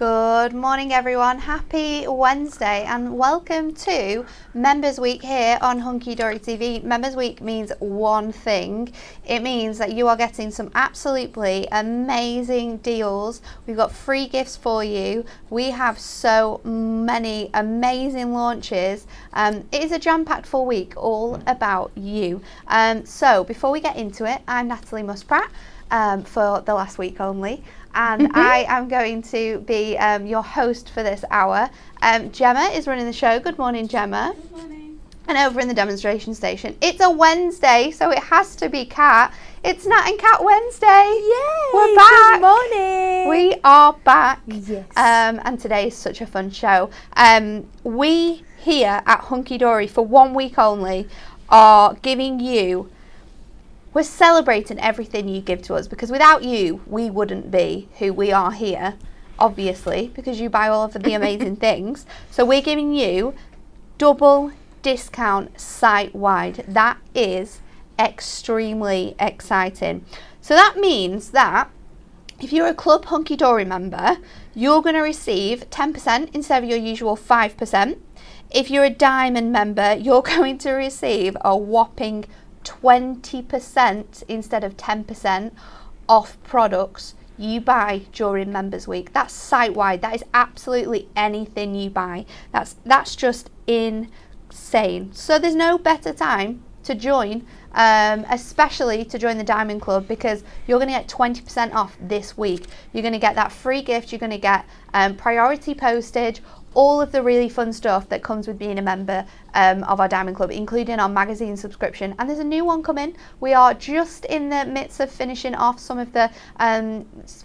Good morning everyone, happy Wednesday and welcome to Members Week here on Hunky Dory TV. Members Week means one thing, it means that you are getting some absolutely amazing deals. We've got free gifts for you, we have so many amazing launches. It is a jam-packed full week all about you. So before we get into it, I'm Natalie Muspratt for the last week only. And I am going to be your host for this hour. Gemma is running the show. Good morning, Gemma. Good morning. And over in the demonstration station, it's a Wednesday, so it has to be Kat. It's Nat and Kat Wednesday. Yay! We're back. Good morning. We are back. Yes. And today is such a fun show. We here at Hunky Dory for 1 week only are giving you. We're celebrating everything you give to us because without you, we wouldn't be who we are here, obviously, because you buy all of the amazing things. So we're giving you double discount site-wide. That is extremely exciting. So that means that if you're a Club Hunky Dory member, you're going to receive 10% instead of your usual 5%. If you're a Diamond member, you're going to receive a whopping 20% instead of 10% off products you buy during Members Week. That's site-wide. That is absolutely anything you buy. That's just insane. So there's no better time to join, especially to join the Diamond Club, because you're going to get 20% off this week. You're going to get that free gift. You're going to get priority postage, all of the really fun stuff that comes with being a member of our Diamond Club, including our magazine subscription. And there's a new one coming. We are just in the midst of finishing off some of the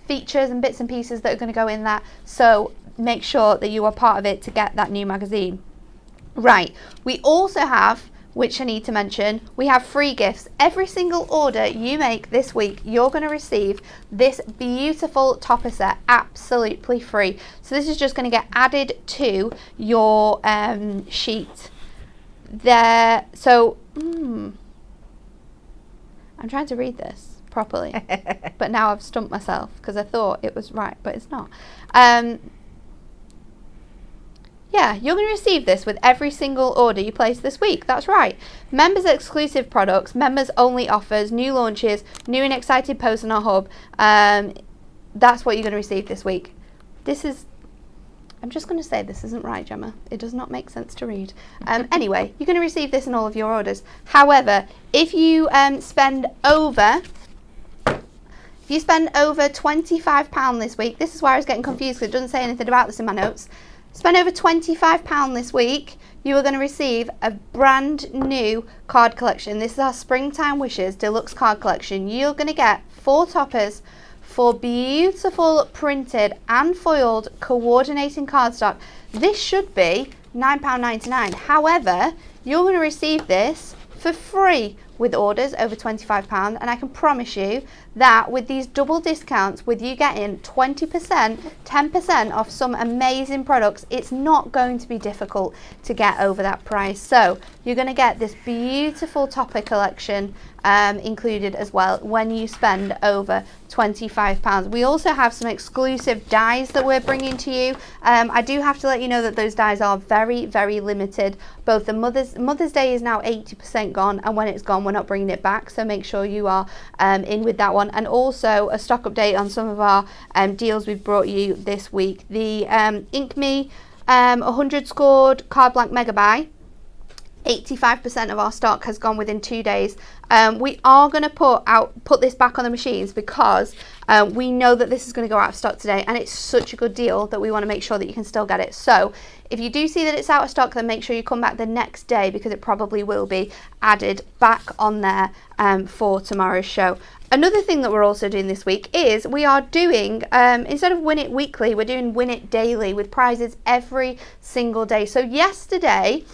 features and bits and pieces that are going to go in that. So make sure that you are part of it to get that new magazine. Right. We also have, which I need to mention, we have free gifts. Every single order you make this week, you're going to receive this beautiful topper set absolutely free. So this is just going to get added to your sheet there. So I'm trying to read this properly, but now I've stumped myself because I thought it was right, but it's not. Yeah, you're going to receive this with every single order you place this week. That's right. Members exclusive products, members only offers, new launches, new and excited posts on our hub. That's what you're going to receive this week. I'm just going to say this isn't right, Gemma. It does not make sense to read. Anyway, you're going to receive this in all of your orders. However, if you spend over £25 this week, this is why I was getting confused because it doesn't say anything about this in my notes. Spend over £25 this week, you are going to receive a brand new card collection. This is our Springtime Wishes Deluxe Card Collection. You're going to get 4 toppers, 4 beautiful printed and foiled coordinating cardstock. This should be £9.99. However, you're going to receive this for free with orders over £25, and I can promise you that with these double discounts, with you getting 20%, 10% off some amazing products, it's not going to be difficult to get over that price. So you're going to get this beautiful topper collection included as well when you spend over £25. We also have some exclusive dies that we're bringing to you. I do have to let you know that those dies are very, very limited. Both the Mother's Day is now 80% gone, and when it's gone, we're not bringing it back. So make sure you are in with that one. And also a stock update on some of our deals we've brought you this week. The Ink Me 100 scored card blank mega buy. 85% of our stock has gone within 2 days. We are going to put this back on the machines because we know that this is going to go out of stock today, and it's such a good deal that we want to make sure that you can still get it. So if you do see that it's out of stock, then make sure you come back the next day because it probably will be added back on there for tomorrow's show. Another thing that we're also doing this week is we are doing, instead of Win It Weekly, we're doing Win It Daily with prizes every single day. So yesterday,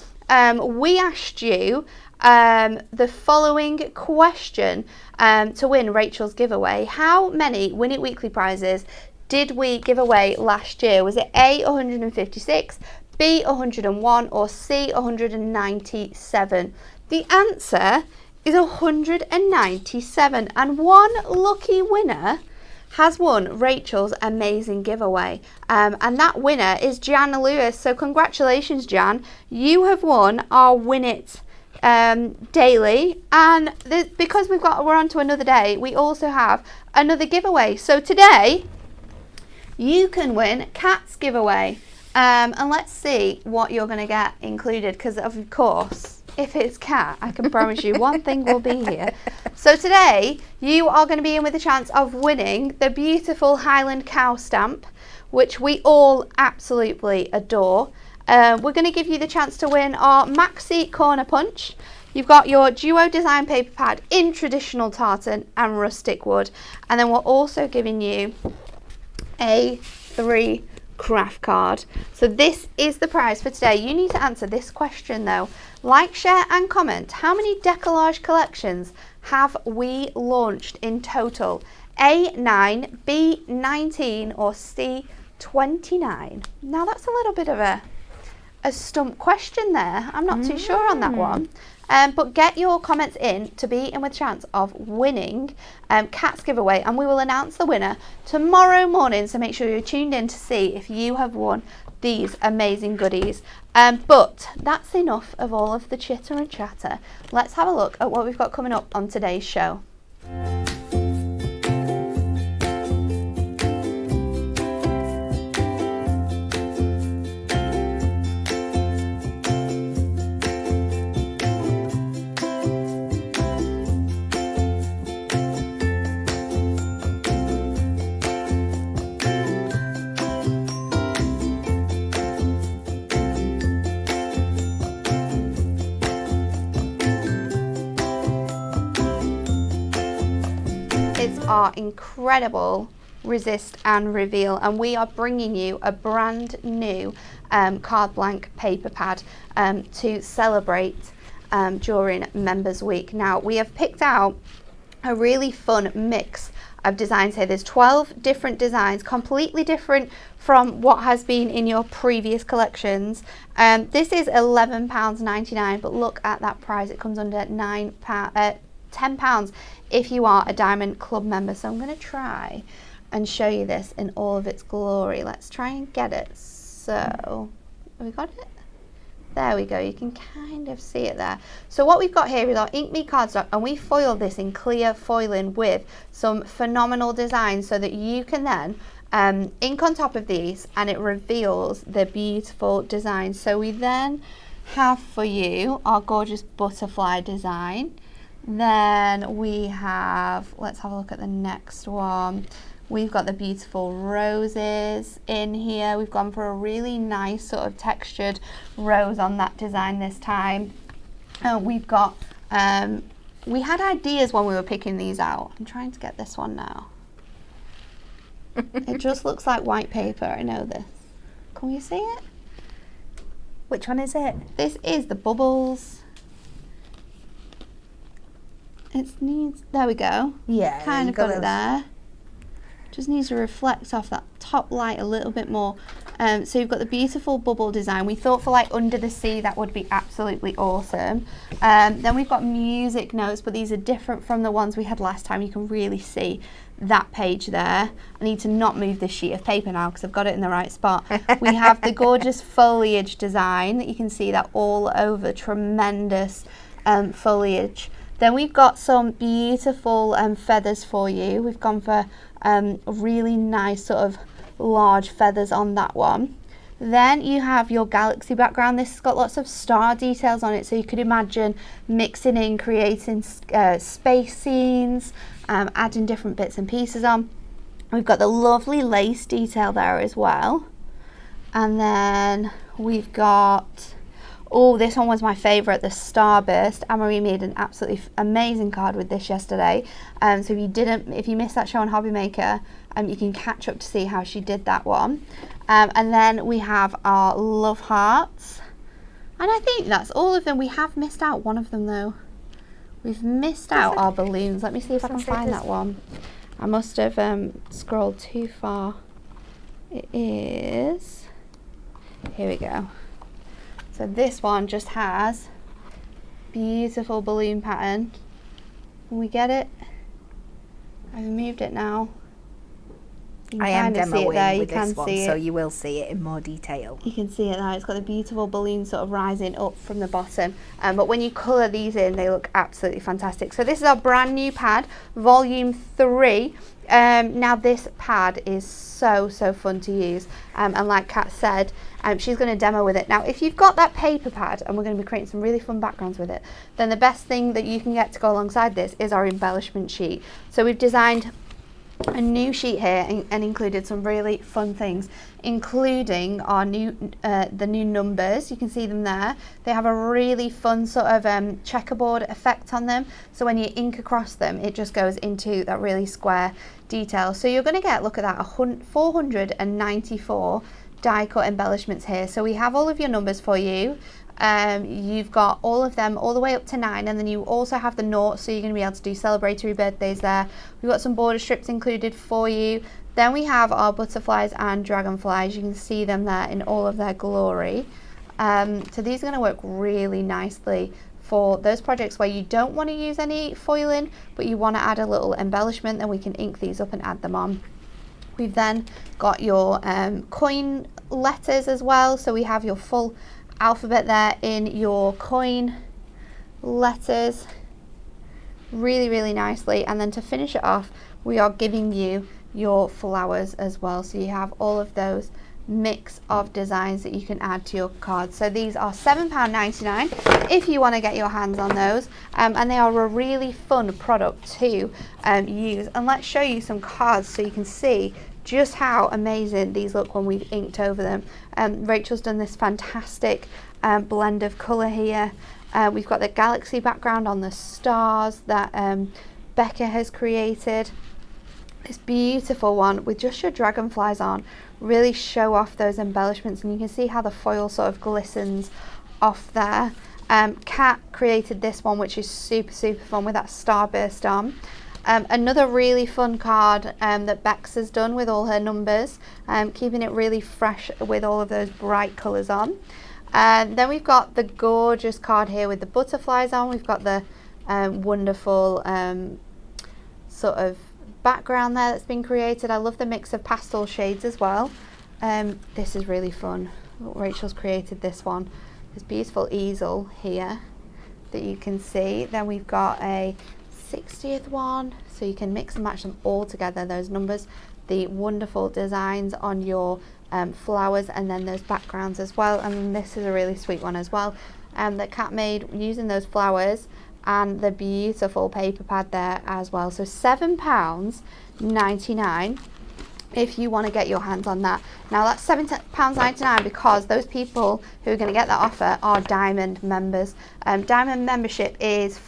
we asked you the following question to win Rachel's giveaway. How many Win It Weekly prizes did we give away last year? Was it A, 156, B, 101, or C, 197? The answer is 197, and one lucky winner has won Rachel's amazing giveaway. And that winner is Jan Lewis. So congratulations, Jan. You have won our Win It daily, and because we're on to another day, we also have another giveaway. So today you can win Kat's giveaway, and let's see what you're going to get included, because of course if it's Kat, I can promise you one thing will be here. So today you are going to be in with a chance of winning the beautiful Highland cow stamp, which we all absolutely adore. We're going to give you the chance to win our Maxi Corner Punch. You've got your Duo Design paper pad in traditional tartan and rustic wood. And then we're also giving you a 3 craft card. So this is the prize for today. You need to answer this question though. Like, share and comment. How many decollage collections have we launched in total? A, 9, B, 19 or C, 29? Now that's a little bit of a stump question there. I'm not too sure on that one. But get your comments in to be in with a chance of winning Kat's giveaway, and we will announce the winner tomorrow morning, so make sure you're tuned in to see if you have won these amazing goodies. But that's enough of all of the chitter and chatter. Let's have a look at what we've got coming up on today's show. Our incredible Resist and Reveal, and we are bringing you a brand new card blank paper pad to celebrate during Members Week. Now we have picked out a really fun mix of designs here. There's 12 different designs, completely different from what has been in your previous collections. This is £11.99, but look at that price, it comes under £10 if you are a Diamond Club member. So I'm going to try and show you this in all of its glory. Let's try and get it. So have we got it? There we go. You can kind of see it there. So what we've got here is our Ink Me cardstock, and we foiled this in clear foiling with some phenomenal designs so that you can then ink on top of these and it reveals the beautiful design. So we then have for you our gorgeous butterfly design. Then we have, let's have a look at the next one. We've got the beautiful roses in here. We've gone for a really nice sort of textured rose on that design this time. We've got, we had ideas when we were picking these out. I'm trying to get this one now. It just looks like white paper, I know this. Can you see it? Which one is it? This is the bubbles. It needs, there we go. Yeah, kind of got it there. Just needs to reflect off that top light a little bit more. So you've got the beautiful bubble design. We thought for like under the sea that would be absolutely awesome. Then we've got music notes, but these are different from the ones we had last time. You can really see that page there. I need to not move this sheet of paper now because I've got it in the right spot. We have the gorgeous foliage design that you can see that all over, tremendous foliage. Then we've got some beautiful feathers for you. We've gone for really nice sort of large feathers on that one. Then you have your galaxy background. This has got lots of star details on it, so you could imagine mixing in, creating space scenes, adding different bits and pieces on. We've got the lovely lace detail there as well. And then we've got, oh, this one was my favourite, the Starburst. Anne-Marie made an absolutely amazing card with this yesterday. So if you missed that show on Hobby Maker, you can catch up to see how she did that one. And then we have our love hearts. And I think that's all of them. We have missed out one of them though. We've missed out our balloons. Let me see if I can find that one. I must have scrolled too far. It is, here we go. So this one just has beautiful balloon pattern. Can we get it? I've moved it now. I am demoing with this one, so you will see it in more detail. You can see it there. It's got the beautiful balloon sort of rising up from the bottom. But when you colour these in, they look absolutely fantastic. So this is our brand new pad, volume 3. Now this pad is so fun to use. And like Kat said, she's going to demo with it. Now, if you've got that paper pad, and we're going to be creating some really fun backgrounds with it, then the best thing that you can get to go alongside this is our embellishment sheet. So we've designed a new sheet here and included some really fun things, including our the new numbers. You can see them there. They have a really fun sort of checkerboard effect on them, so when you ink across them it just goes into that really square detail. So you're going to get, look at that, 494 die cut embellishments here. So we have all of your numbers for you. You've got all of them all the way up to 9, and then you also have the noughts, so you're going to be able to do celebratory birthdays there. We've got some border strips included for you. Then we have our butterflies and dragonflies. You can see them there in all of their glory. So these are going to work really nicely for those projects where you don't want to use any foiling, but you want to add a little embellishment. Then we can ink these up and add them on. We've then got your coin letters as well, so we have your full alphabet there in your coin letters, really nicely. And then to finish it off, we are giving you your flowers as well, so you have all of those mix of designs that you can add to your cards. So these are £7.99 if you want to get your hands on those, and they are a really fun product to use. And let's show you some cards so you can see just how amazing these look when we've inked over them. Rachel's done this fantastic blend of colour here. We've got the galaxy background on the stars that Becca has created. This beautiful one with just your dragonflies on, really show off those embellishments, and you can see how the foil sort of glistens off there. Kat created this one, which is super fun with that starburst on. Another really fun card that Bex has done with all her numbers, keeping it really fresh with all of those bright colours on. Then we've got the gorgeous card here with the butterflies on. We've got the wonderful sort of background there that's been created. I love the mix of pastel shades as well. This is really fun. Rachel's created this one. This beautiful easel here that you can see. Then we've got a 60th one, so you can mix and match them all together, those numbers, the wonderful designs on your flowers, and then those backgrounds as well. And this is a really sweet one as well that Kat made using those flowers and the beautiful paper pad there as well. So £7.99 if you want to get your hands on that. Now that's £7.99 because those people who are going to get that offer are Diamond members. Diamond membership is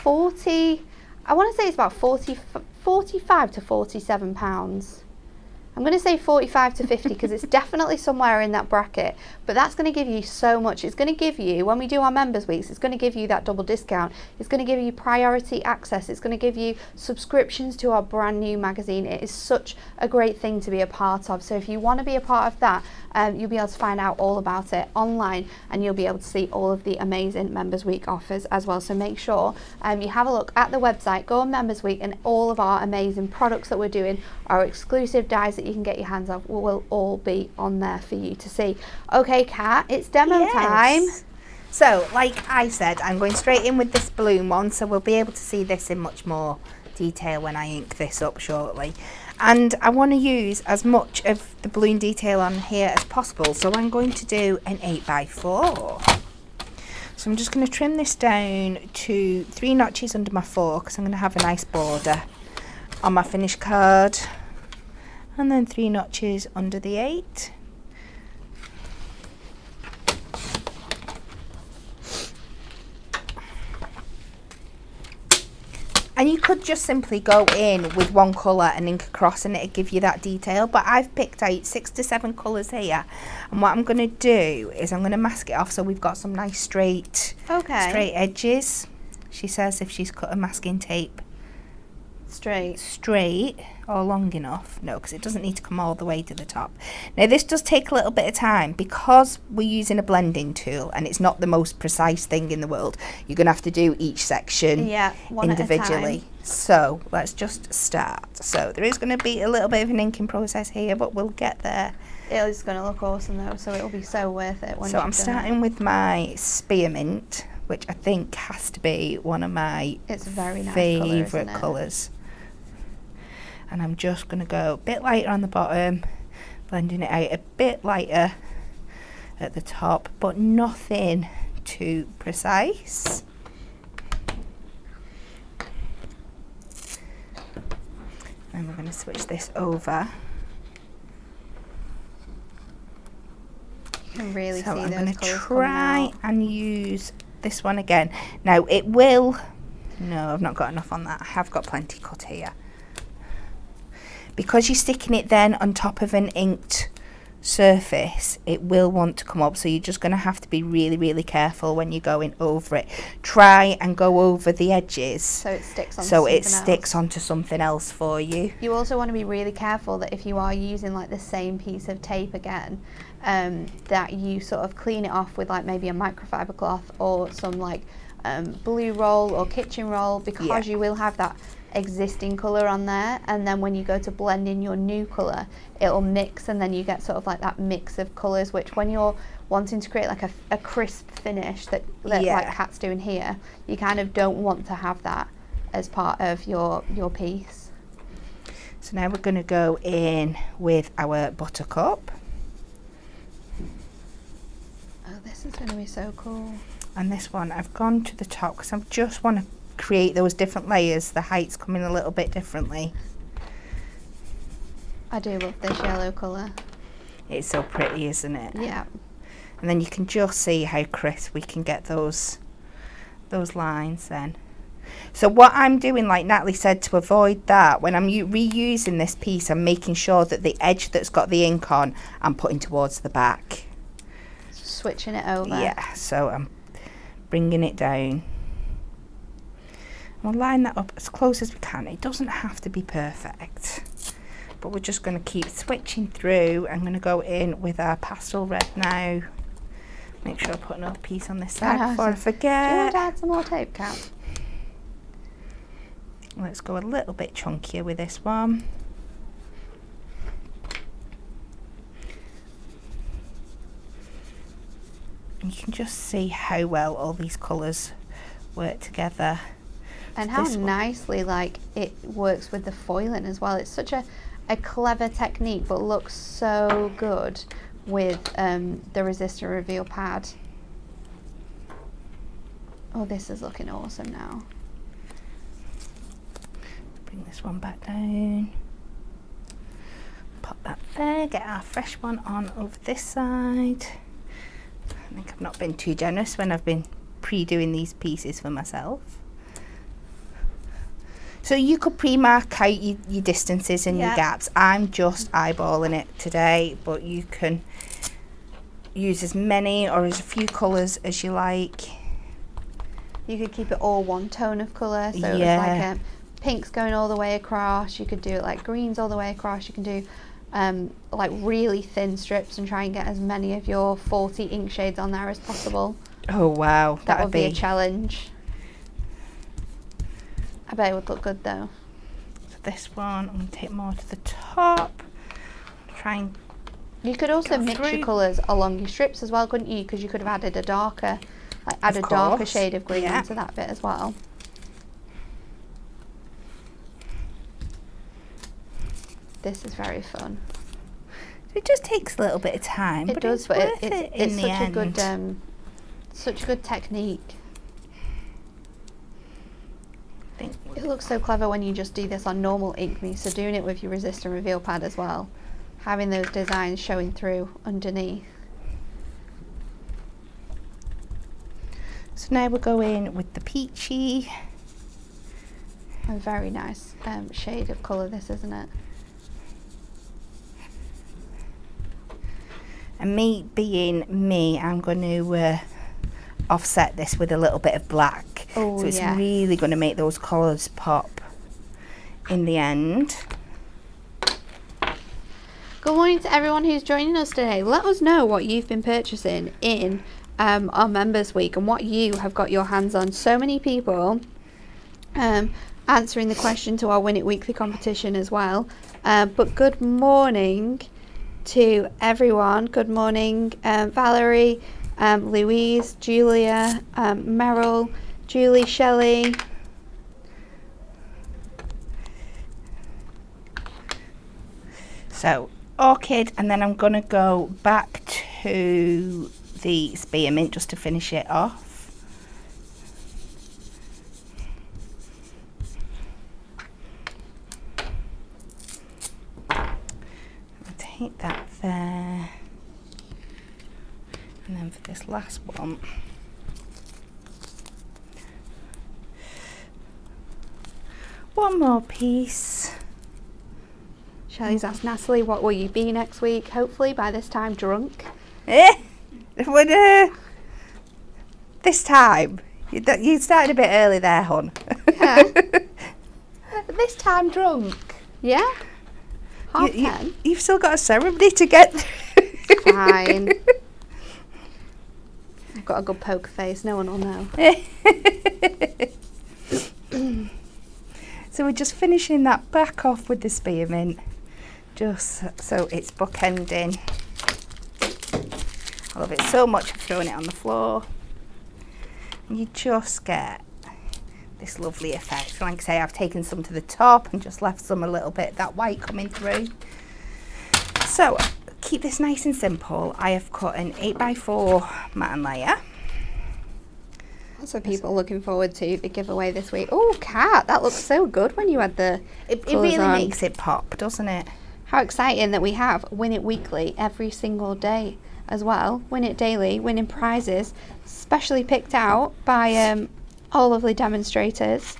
I want to say it's about 45 to £47. I'm going to say 45 to 50 because it's definitely somewhere in that bracket, but that's going to give you so much. It's going to give you, when we do our members weeks, it's going to give you that double discount. It's going to give you priority access. It's going to give you subscriptions to our brand new magazine. It is such a great thing to be a part of. So if you want to be a part of that, you'll be able to find out all about it online, and you'll be able to see all of the amazing Members Week offers as well. So make sure you have a look at the website, go on Members Week, and all of our amazing products that we're doing, our exclusive dies that you can get your hands on, will all be on there for you to see. Okay, Kat, it's demo time. So, like I said, I'm going straight in with this balloon one, so we'll be able to see this in much more detail when I ink this up shortly. And I want to use as much of the balloon detail on here as possible, so I'm going to do an 8x4. So I'm just going to trim this down to 3 notches under my 4 because I'm going to have a nice border on my finished card, and then 3 notches under the 8. And you could just simply go in with one colour and ink across and it'll give you that detail, but I've picked out 6 to 7 colours here, and what I'm going to do is I'm going to mask it off so we've got some nice straight edges. She says if she's cut a masking tape straight or long enough. No, because it doesn't need to come all the way to the top. Now this does take a little bit of time because we're using a blending tool and it's not the most precise thing in the world. You're going to have to do each section individually. So let's just start. So there is going to be a little bit of an inking process here, but we'll get there. It is going to look awesome though, so it'll be so worth it. So I'm starting with my spearmint, which I think has to be one of my favourite colours. And I'm just going to go a bit lighter on the bottom, blending it out a bit lighter at the top, but nothing too precise. And we're going to switch this over. You can really see those colours. I'm going to try and use this one again. Now it will, no, I've not got enough on that. I have got plenty cut here. Because you're sticking it then on top of an inked surface, it will want to come up, so you're just going to have to be really, really careful when you're going over it. Try and go over the edges so it sticks onto something else for you. You also want to be really careful that if you are using like the same piece of tape again, that you sort of clean it off with like maybe a microfiber cloth or some like blue roll or kitchen roll, because you will have that existing colour on there, and then when you go to blend in your new colour, it'll mix, and then you get sort of like that mix of colours, which when you're wanting to create like a crisp finish that like Kat's doing here, you kind of don't want to have that as part of your piece. So now we're going to go in with our buttercup. Oh, this is going to be so cool. And this one I've gone to the top because I just want to create those different layers, the heights coming a little bit differently. I do love this yellow colour. It's so pretty, isn't it? Yeah. And then you can just see how crisp we can get those lines then. So what I'm doing, like Natalie said, to avoid that, when I'm reusing this piece, I'm making sure that the edge that's got the ink on, I'm putting towards the back. Switching it over. Yeah, so I'm bringing it down. We'll line that up as close as we can. It doesn't have to be perfect, but we're just going to keep switching through. I'm going to go in with our pastel red now. Make sure I put another piece on this side before I forget. Do you want to add some more tape, Kat? Let's go a little bit chunkier with this one. And you can just see how well all these colours work together. And how nicely like it works with the foiling as well. It's such a clever technique, but looks so good with the resistor reveal pad. Oh, this is looking awesome now. Bring this one back down. Pop that there, get our fresh one on over this side. I think I've not been too generous when I've been pre-doing these pieces for myself. So you could pre-mark out your distances and your gaps. I'm just eyeballing it today, but you can use as many or as few colours as you like. You could keep it all one tone of colour, so it's like pinks going all the way across. You could do it like greens all the way across. You can do like really thin strips and try and get as many of your 40 ink shades on there as possible. Oh wow, that would be a challenge. I bet it would look good though. So this one, I'm going to take more to the top. Try and you could also mix your colours along your strips as well, couldn't you? Because you could have added a darker, darker shade of green into that bit as well. This is very fun. It just takes a little bit of time. It does, but it's such a good technique. It looks so clever when you just do this on normal Inkme, so doing it with your resistor reveal pad as well, having those designs showing through underneath. So now we'll go in with the peachy. A very nice shade of colour this, isn't it? And me being me, I'm going to offset this with a little bit of black. Oh, so it's really going to make those colours pop in the end. Good morning to everyone who's joining us today. Let us know what you've been purchasing in our Members Week and what you have got your hands on. So many people answering the question to our Win It Weekly competition as well. But good morning to everyone. Good morning, Valerie, Louise, Julia, Meryl, Julie, Shelley. So orchid, and then I'm going to go back to the spearmint just to finish it off. I'll take that there, and then for this last one more piece. Shelley's asked Natalie, what will you be next week? Hopefully by this time drunk. This time? You started a bit early there, hon. Yeah. This time drunk. Yeah? 10:30? You've still got a ceremony to get through. Fine. I've got a good poker face, no one will know. So we're just finishing that back off with the spearmint, just so it's bookending. I love it so much. I'm throwing it on the floor. And you just get this lovely effect. Like I say, I've taken some to the top and just left some a little bit, that white coming through. So keep this nice and simple. I have cut an 8x4 matte layer. So people looking forward to the giveaway this week. Oh, Kat, that looks so good when you had the It colours really on. makes it pop, doesn't it? How exciting that we have Win It Weekly every single day as well. Win It Daily, winning prizes, specially picked out by all lovely demonstrators.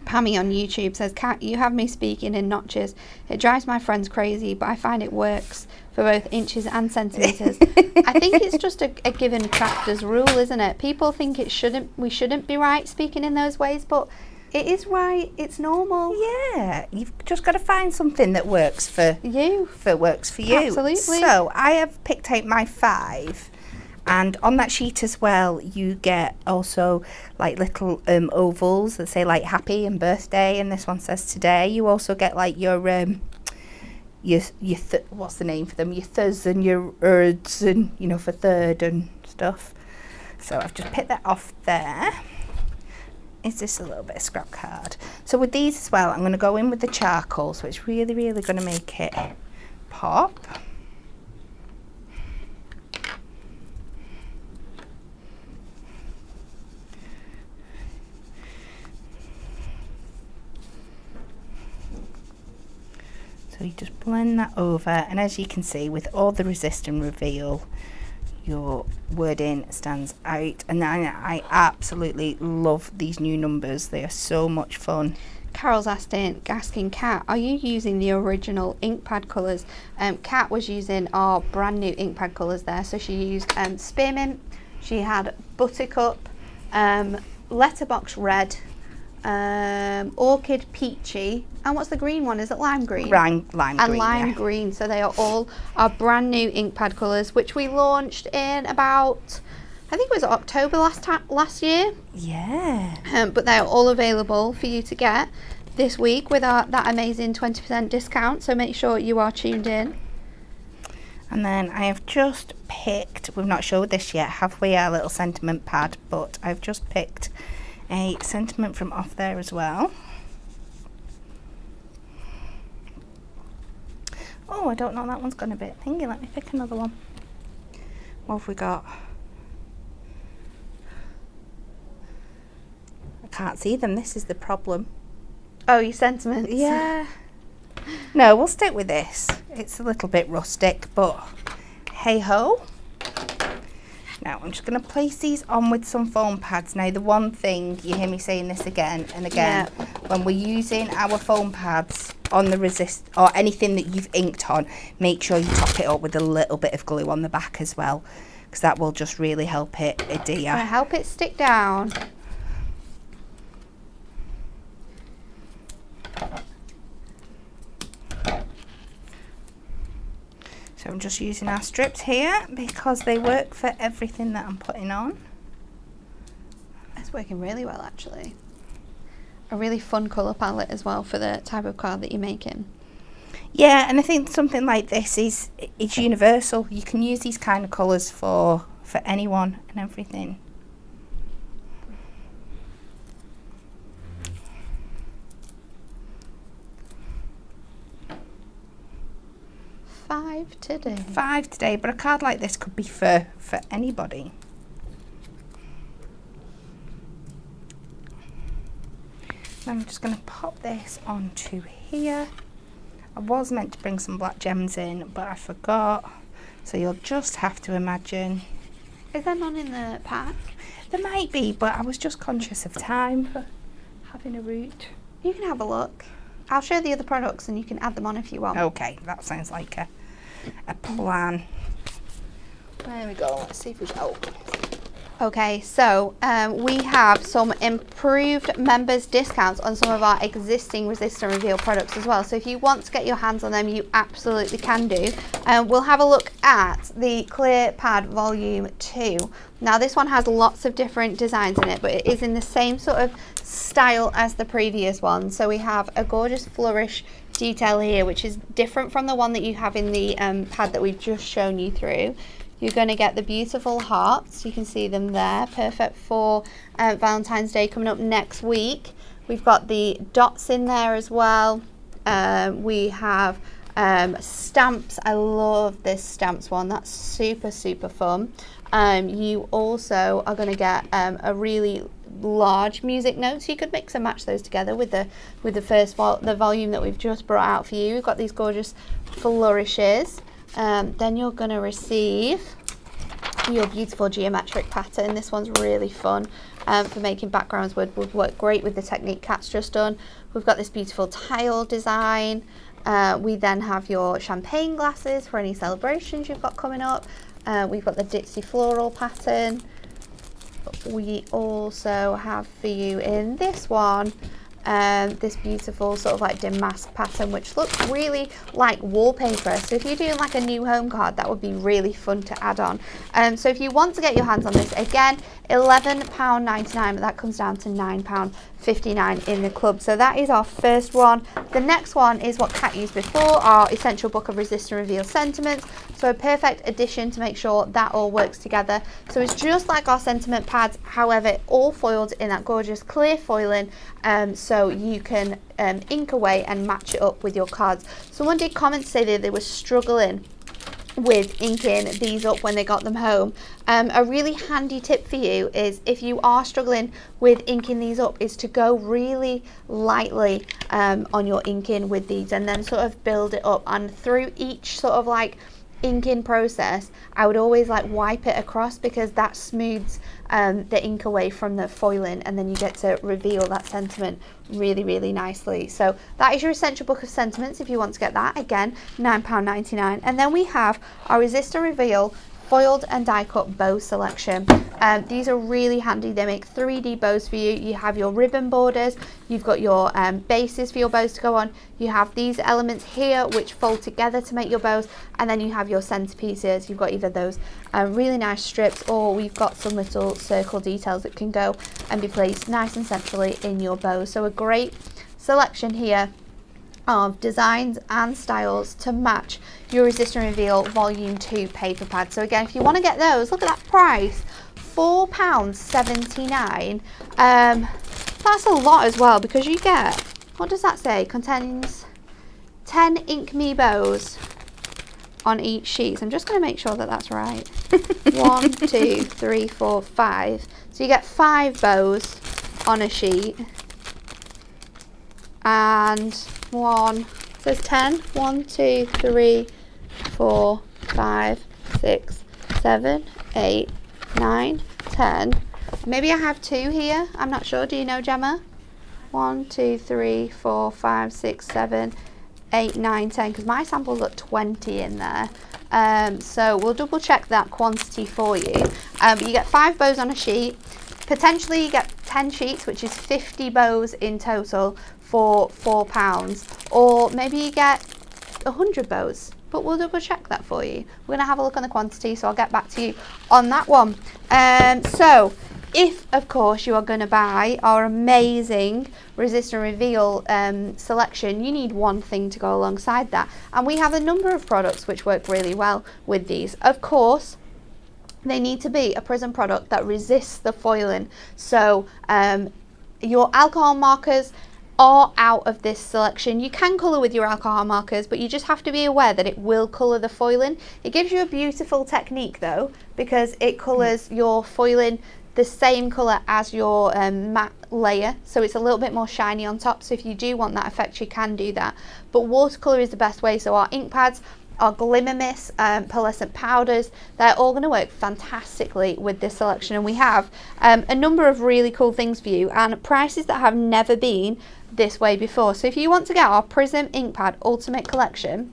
Pammy on YouTube says, Kat, you have me speaking in notches. It drives my friends crazy, but I find it works for both inches and centimetres. I think it's just a given crafter's rule, isn't it? People think we shouldn't be right speaking in those ways, but it is right. It's normal. Yeah, you've just got to find something that works for you. Absolutely. So I have picked out my 5, and on that sheet as well, you get also like little ovals that say like happy and birthday, and this one says today. You also get like your what's the name for them? Your ths and your urds, and you know, for third and stuff. So I've just picked that off there. Is this a little bit of scrap card? So with these as well, I'm going to go in with the charcoal, so it's really, really going to make it pop. So you just blend that over, and as you can see, with all the resist and reveal, your wording stands out. And I absolutely love these new numbers. They are so much fun. Carol's asking Kat, are you using the original ink pad colours? Kat was using our brand new ink pad colours there. So she used spearmint, she had buttercup, letterbox red, orchid peachy, and what's the green one? Is it lime green? Lime and lime green. So they are all our brand new ink pad colours, which we launched in about, I think it was October last year. Yeah. But they're all available for you to get this week with that amazing 20% discount. So make sure you are tuned in. And then I have just picked, we've not showed this yet, have we, our little sentiment pad, but I've just picked a sentiment from off there as well. Oh, I don't know, that one's gone a bit thingy. Let me pick another one. What have we got? I can't see them, this is the problem. Oh, your sentiments. Yeah. No, we'll stick with this. It's a little bit rustic, but hey ho. Now I'm just going to place these on with some foam pads. Now the one thing, you hear me saying this again and again, when we're using our foam pads on the resist or anything that you've inked on, make sure you top it up with a little bit of glue on the back as well, because that will just really help it adhere. Help it stick down. I'm just using our strips here because they work for everything that I'm putting on. It's working really well, actually. A really fun colour palette as well for the type of card that you're making. Yeah, and I think something like this is universal. You can use these kind of colours for anyone and everything. Five today. 5 today, but a card like this could be for anybody. I'm just going to pop this onto here. I was meant to bring some black gems in, but I forgot. So you'll just have to imagine. Is there none in the pack? There might be, but I was just conscious of time for having a route. You can have a look. I'll show the other products and you can add them on if you want. Okay, that sounds like a plan. There we go. Let's see if we can. Oh. Okay, so we have some improved members discounts on some of our existing Resist and Reveal products as well. So if you want to get your hands on them, you absolutely can do. We'll have a look at the Clear Pad Volume 2. Now this one has lots of different designs in it, but it is in the same sort of style as the previous one. So we have a gorgeous flourish detail here, which is different from the one that you have in the pad that we've just shown you through. You're going to get the beautiful hearts. You can see them there. Perfect for Valentine's Day coming up next week. We've got the dots in there as well. We have stamps. I love this stamps one. That's super, super fun. You also are going to get a really large music note, so you could mix and match those together with the volume that we've just brought out for you. We've got these gorgeous flourishes. Then you're going to receive your beautiful geometric pattern. This one's really fun for making backgrounds. Would work great with the technique Kat's just done. We've got this beautiful tile design. We then have your champagne glasses for any celebrations you've got coming up. We've got the ditzy floral pattern. We also have for you in this one this beautiful sort of like damask pattern, which looks really like wallpaper. So if you're doing like a new home card, that would be really fun to add on. So if you want to get your hands on this, again, £11.99, but that comes down to £9.59 in the club. So that is our first one. The next one is what Kat used before, our Essential Book of Resist and Reveal Sentiments. So a perfect addition to make sure that all works together. So it's just like our sentiment pads, however, all foiled in that gorgeous clear foiling, so you can ink away and match it up with your cards. Someone did comment to say that they were struggling with inking these up when they got them home. A really handy tip for you is, if you are struggling with inking these up, is to go really lightly on your inking with these and then sort of build it up. And through each sort of like inking process, I would always like wipe it across, because that smooths the ink away from the foiling, and then you get to reveal that sentiment really, really nicely. So that is your Essential Book of Sentiments if you want to get that. Again, £9.99. And then we have our Resist and Reveal foiled and die cut bow selection. These are really handy. They make 3D bows for you. You have your ribbon borders, you've got your bases for your bows to go on, you have these elements here which fold together to make your bows, and then you have your centerpieces. You've got either those really nice strips, or we've got some little circle details that can go and be placed nice and centrally in your bows. So a great selection here of designs and styles to match your Resist and Reveal Volume 2 paper pad. So again, if you want to get those, look at that price, £4.79. That's a lot as well, because you get, what does that say? Contains 10 Ink Me bows on each sheet. So I'm just going to make sure that that's right. 1, 2, 3, 4, 5. So you get 5 bows on a sheet. And it says 10. 1, 2, 3, 4, 5, 6, 7, 8, 9, 10. Maybe I have 2 here. I'm not sure. Do you know, Gemma? 1, 2, 3, 4, 5, 6, 7, 8, 9, 10. Because my sample's got 20 in there. So we'll double check that quantity for you. But you get 5 bows on a sheet. Potentially you get 10 sheets, which is 50 bows in total for £4. Or maybe you get 100 bows but we'll double check that for you. We're going to have a look on the quantity, so I'll get back to you on that one. So if, of course, you are going to buy our amazing Resist and Reveal selection, you need one thing to go alongside that. And we have a number of products which work really well with these. Of course, they need to be a Prism product that resists the foiling. So your alcohol markers are out of this selection. You can colour with your alcohol markers, but you just have to be aware that it will colour the foiling. It gives you a beautiful technique though, because it colours your foiling the same colour as your matte layer, so it's a little bit more shiny on top. So if you do want that effect, you can do that, but watercolour is the best way. So our ink pads, our glimmer mist, pearlescent powders, they're all going to work fantastically with this selection. And we have a number of really cool things for you and prices that have never been this way before. So if you want to get our Prism Ink Pad Ultimate Collection,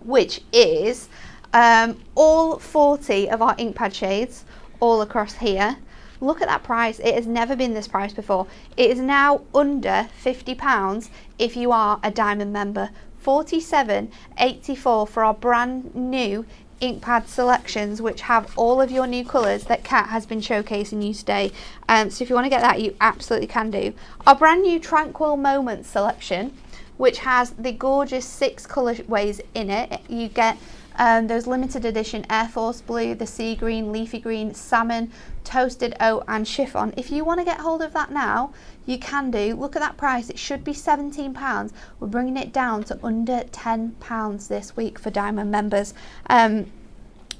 which is all 40 of our ink pad shades all across here, look at that price. It has never been this price before. It is now under £50 if you are a Diamond member. £47.84 for our brand new ink pad selections, which have all of your new colours that Kat has been showcasing you today. So if you want to get that, you absolutely can do. Our brand new Tranquil Moments selection, which has the gorgeous 6 colourways in it. You get those limited edition Air Force Blue, the Sea Green, Leafy Green, Salmon, Toasted Oat and Chiffon. If you want to get hold of that now, you can do. Look at that price. It should be £17. We're bringing it down to under £10 this week for Diamond members.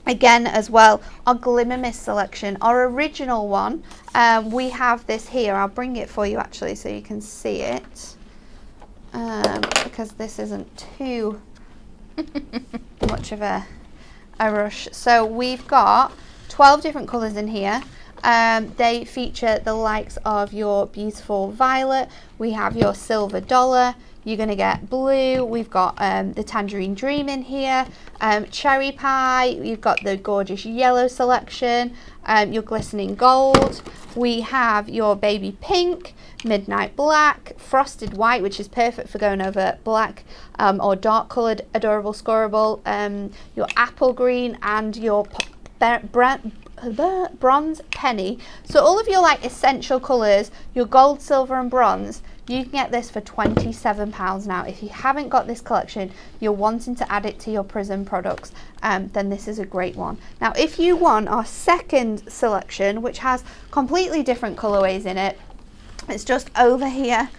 Again as well, our Glimmer Mist selection, our original one, we have this here. I'll bring it for you actually so you can see it, because this isn't too much of a rush. So we've got 12 different colours in here. They feature the likes of your beautiful violet, we have your silver dollar, you're going to get blue, we've got the tangerine dream in here, cherry pie, you've got the gorgeous yellow selection, your glistening gold, we have your baby pink, midnight black, frosted white, which is perfect for going over black or dark coloured adorable scoreable, your apple green and your bronze penny. So all of your like essential colours, your gold, silver and bronze, you can get this for £27 now. If you haven't got this collection, you're wanting to add it to your Prism products, then this is a great one. Now if you want our second selection, which has completely different colourways in it, it's just over here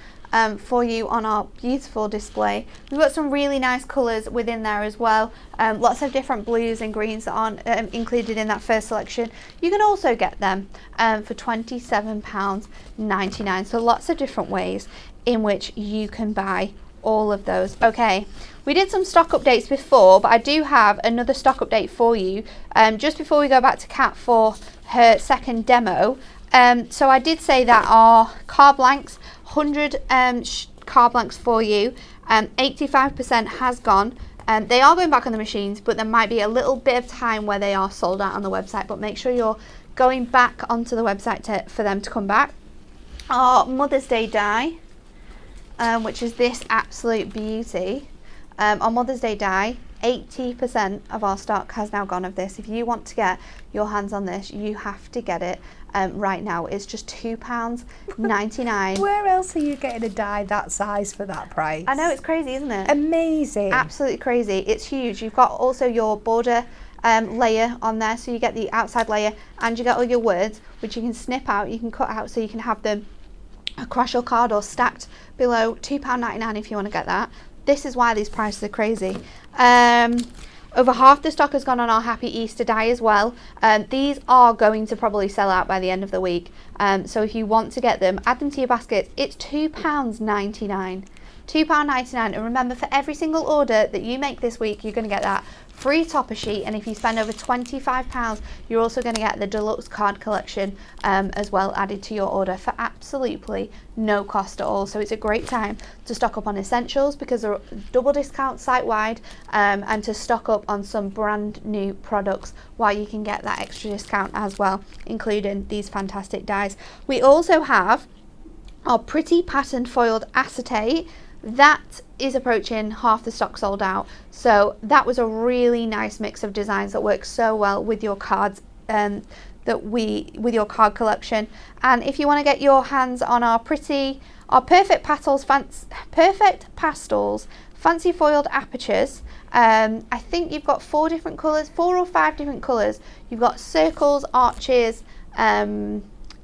for you on our beautiful display. We've got some really nice colours within there as well. Lots of different blues and greens that aren't included in that first selection. You can also get them for £27.99. So lots of different ways in which you can buy all of those. Okay, we did some stock updates before, but I do have another stock update for you just before we go back to Kat for her second demo. So I did say that our car blanks, 100 car blanks for you, 85% has gone. They are going back on the machines, but there might be a little bit of time where they are sold out on the website, but make sure you're going back onto the website for them to come back. Our Mother's Day die, which is this absolute beauty. Our Mother's Day die, 80% of our stock has now gone of this. If you want to get your hands on this, you have to get it right now. It's just £2.99. Where else are you getting a die that size for that price? I know, it's crazy, isn't it? Amazing. Absolutely crazy. It's huge. You've got also your border layer on there, so you get the outside layer and you get all your words, which you can snip out, you can cut out, so you can have them across your card or stacked below. £2.99 if you want to get that. This is why these prices are crazy. Over half the stock has gone on our Happy Easter die as well. These are going to probably sell out by the end of the week. So if you want to get them, add them to your basket. It's £2.99. £2.99. And remember, for every single order that you make this week, you're going to get that free topper sheet, and if you spend over £25, you're also going to get the deluxe card collection as well added to your order for absolutely no cost at all. So it's a great time to stock up on essentials because they're double discount site-wide, and to stock up on some brand new products while you can get that extra discount as well, including these fantastic dies. We also have our pretty pattern foiled acetate that is approaching half the stock sold out. So that was a really nice mix of designs that works so well with your cards, with your card collection. And if you want to get your hands on our perfect pastels, fancy foiled apertures, I think you've got 4 or 5 different colours. You've got circles, arches,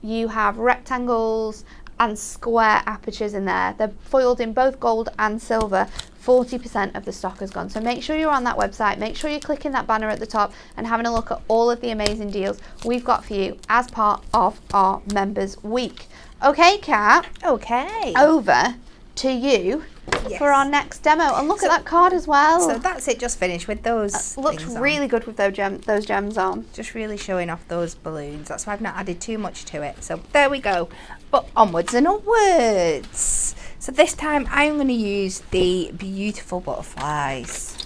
you have rectangles and square apertures in there. They're foiled in both gold and silver. 40% of the stock has gone. So make sure you're on that website. Make sure you're clicking that banner at the top and having a look at all of the amazing deals we've got for you as part of our Members Week. Okay, Kat. Okay. Over to you for our next demo. And look at that card as well. So that's it, just finished with those. Looks really good with those gems on. Just really showing off those balloons. That's why I've not added too much to it. So there we go. But onwards and upwards. So this time I'm going to use the beautiful butterflies.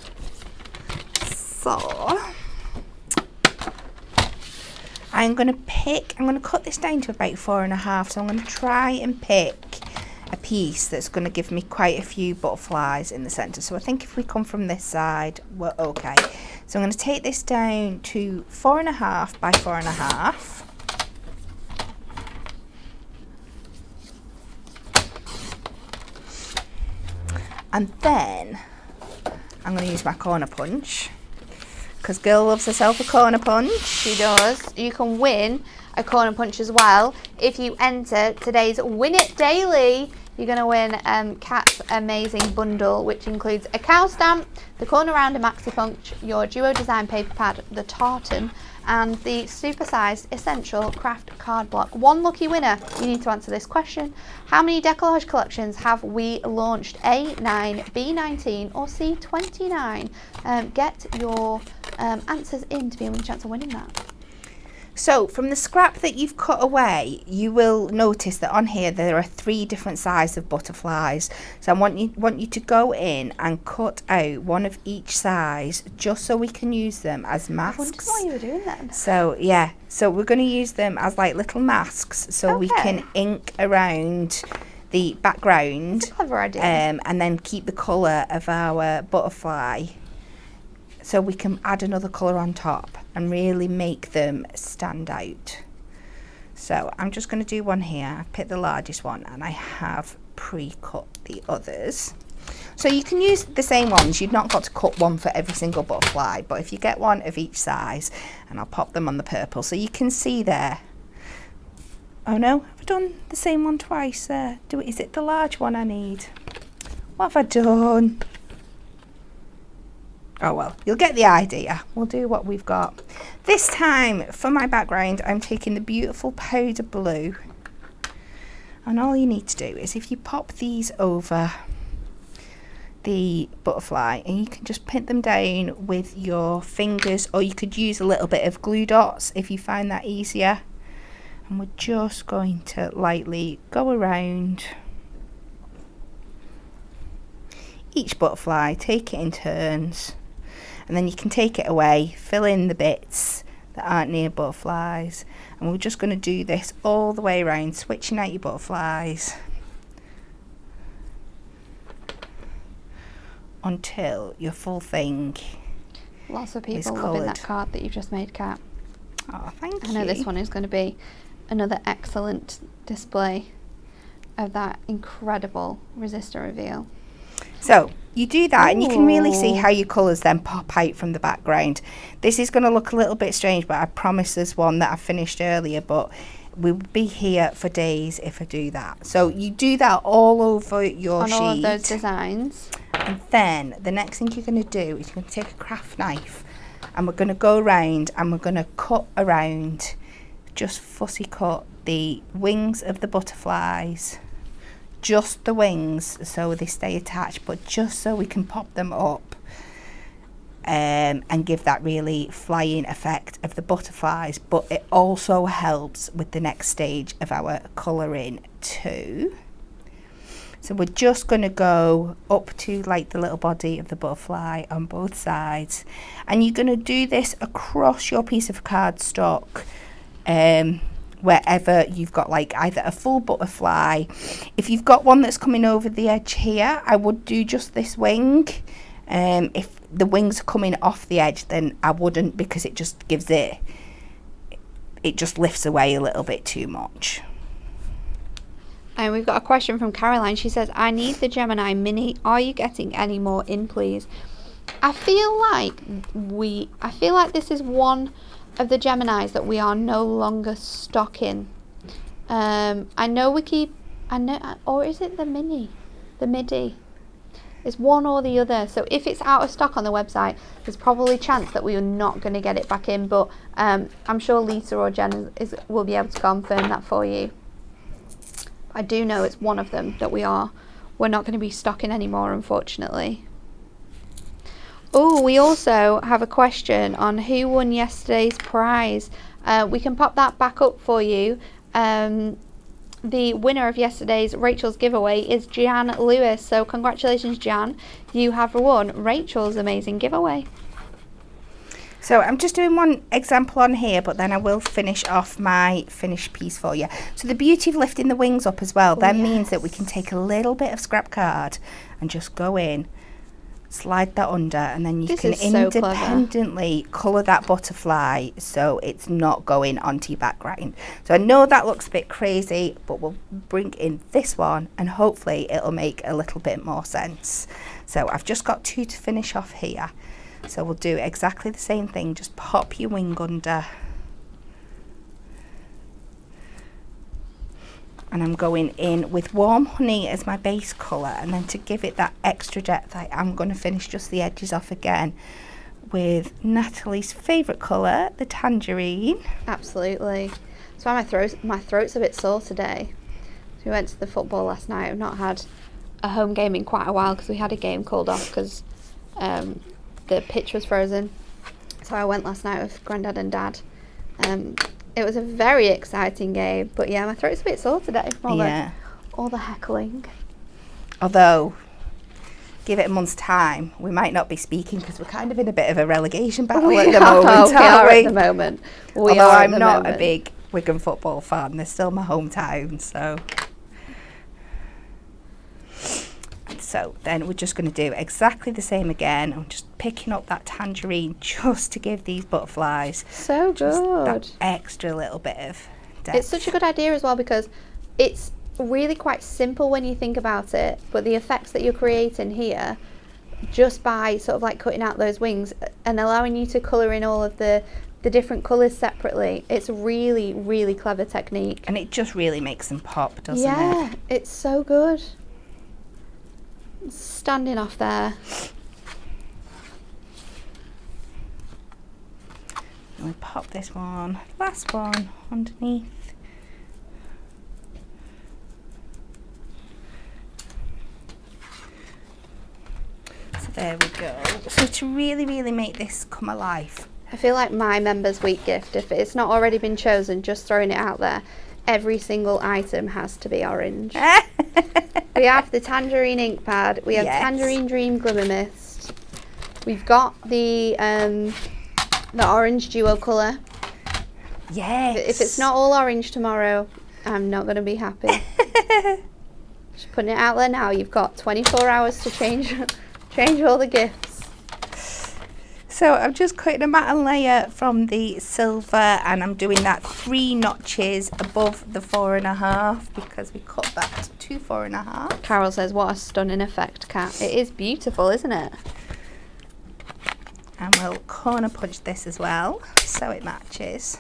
So I'm going to cut this down to about 4.5. So I'm going to try and pick a piece that's going to give me quite a few butterflies in the centre. So I think if we come from this side, we're okay. So I'm going to take this down to 4.5 by 4.5. And then I'm going to use my corner punch, because girl loves herself a corner punch. She does. You can win a corner punch as well if you enter today's Win It Daily. You're going to win Kat's amazing bundle, which includes a cow stamp, the corner rounder maxi punch, your duo design paper pad, the tartan, and the supersized essential craft card block. One lucky winner. You need to answer this question. How many decollage collections have we launched? A, 9, B, 19, or C, 29? Get your answers in to be in with a chance of winning that. So from the scrap that you've cut away, you will notice that on here there are 3 different sizes of butterflies. So I want you to go in and cut out one of each size, just so we can use them as masks. I wondered why you were doing that. So yeah, so we're going to use them as like little masks, so we can ink around the background. That's a clever idea. And then keep the colour of our butterfly, so we can add another colour on top and really make them stand out. So I'm just going to do one here. I've picked the largest one and I have pre-cut the others. So you can use the same ones. You've not got to cut one for every single butterfly, but if you get one of each size, and I'll pop them on the purple so you can see there. Oh no, have I done the same one twice there? Is it the large one I need? What have I done? Oh well, you'll get the idea. We'll do what we've got. This time, for my background, I'm taking the beautiful powder blue. And all you need to do is, if you pop these over the butterfly, and you can just pin them down with your fingers, or you could use a little bit of glue dots if you find that easier. And we're just going to lightly go around each butterfly, take it in turns. And then you can take it away, fill in the bits that aren't near butterflies. And we're just going to do this all the way around, switching out your butterflies until your full thing Lots of people loving that card that you've just made, Kat. Oh, thank you. I know this one is going to be another excellent display of that incredible resistor reveal. So you do that, and you can really see how your colours then pop out from the background. This is going to look a little bit strange, but I promise there's one that I finished earlier, but we'll be here for days if I do that. So you do that all over your sheet. On all of those designs. And then the next thing you're going to do is you're going to take a craft knife, and we're going to go around and we're going to cut around, just fussy cut the wings of the butterflies. Just the wings, so they stay attached, but just so we can pop them up and give that really flying effect of the butterflies. But it also helps with the next stage of our colouring too. So we're just going to go up to like the little body of the butterfly on both sides, and you're going to do this across your piece of cardstock wherever you've got like either a full butterfly. If you've got one that's coming over the edge here, I would do just this wing. If the wings are coming off the edge, then I wouldn't, because it just gives it just lifts away a little bit too much. And we've got a question from Caroline. She says, I need the Gemini Mini. Are you getting any more in, please? I feel like this is one of the Geminis that we are no longer stocking. I know, or is it the Mini? The Midi? It's one or the other. So if it's out of stock on the website, there's probably a chance that we are not going to get it back in. But I'm sure Lisa or Jen will be able to confirm that for you. I do know it's one of them that we're not going to be stocking anymore, unfortunately. Oh, we also have a question on who won yesterday's prize. We can pop that back up for you. The winner of yesterday's Rachel's giveaway is Jan Lewis. So congratulations, Jan. You have won Rachel's amazing giveaway. So I'm just doing one example on here, but then I will finish off my finished piece for you. So the beauty of lifting the wings up as well, then means that we can take a little bit of scrap card and just go in, slide that under, and then you can independently colour that butterfly so it's not going onto your background. So I know that looks a bit crazy, but we'll bring in this one and hopefully it'll make a little bit more sense. So I've just got 2 to finish off here. So we'll do exactly the same thing, just pop your wing under. And I'm going in with Warm Honey as my base colour, and then to give it that extra depth, I am going to finish just the edges off again with Natalie's favourite colour, the Tangerine. Absolutely. That's why my throat's a bit sore today. So we went to the football last night. I've not had a home game in quite a while because we had a game called off because the pitch was frozen. So I went last night with Grandad and Dad. It was a very exciting game, but yeah, my throat's a bit sore today from all the heckling. Although, give it a month's time, we might not be speaking because we're kind of in a bit of a relegation battle at the moment, aren't we? At the moment. Although I'm not a big Wigan football fan, they're still my hometown, so. So then we're just going to do exactly the same again. I'm just picking up that Tangerine just to give these butterflies so good, that extra little bit of depth. It's such a good idea as well because it's really quite simple when you think about it, but the effects that you're creating here just by sort of like cutting out those wings and allowing you to colour in all of the different colours separately, it's a really, really clever technique. And it just really makes them pop, doesn't it? Yeah, it's so good. Standing off there. And we pop this one, last one, underneath. So there we go. So to really, really make this come alive. I feel like my Members Week gift, if it's not already been chosen, just throwing it out there, every single item has to be orange. We have the Tangerine Ink Pad. We have Tangerine Dream Glimmer Mist. We've got the orange duo colour. Yes. If it's not all orange tomorrow, I'm not going to be happy. Just putting it out there now. You've got 24 hours to change all the gifts. So I'm just cutting a matte layer from the silver, and I'm doing that 3 notches above the 4.5 because we cut that to 4.5. Carol says, what a stunning effect, Kat. It is beautiful, isn't it? And we'll corner punch this as well so it matches.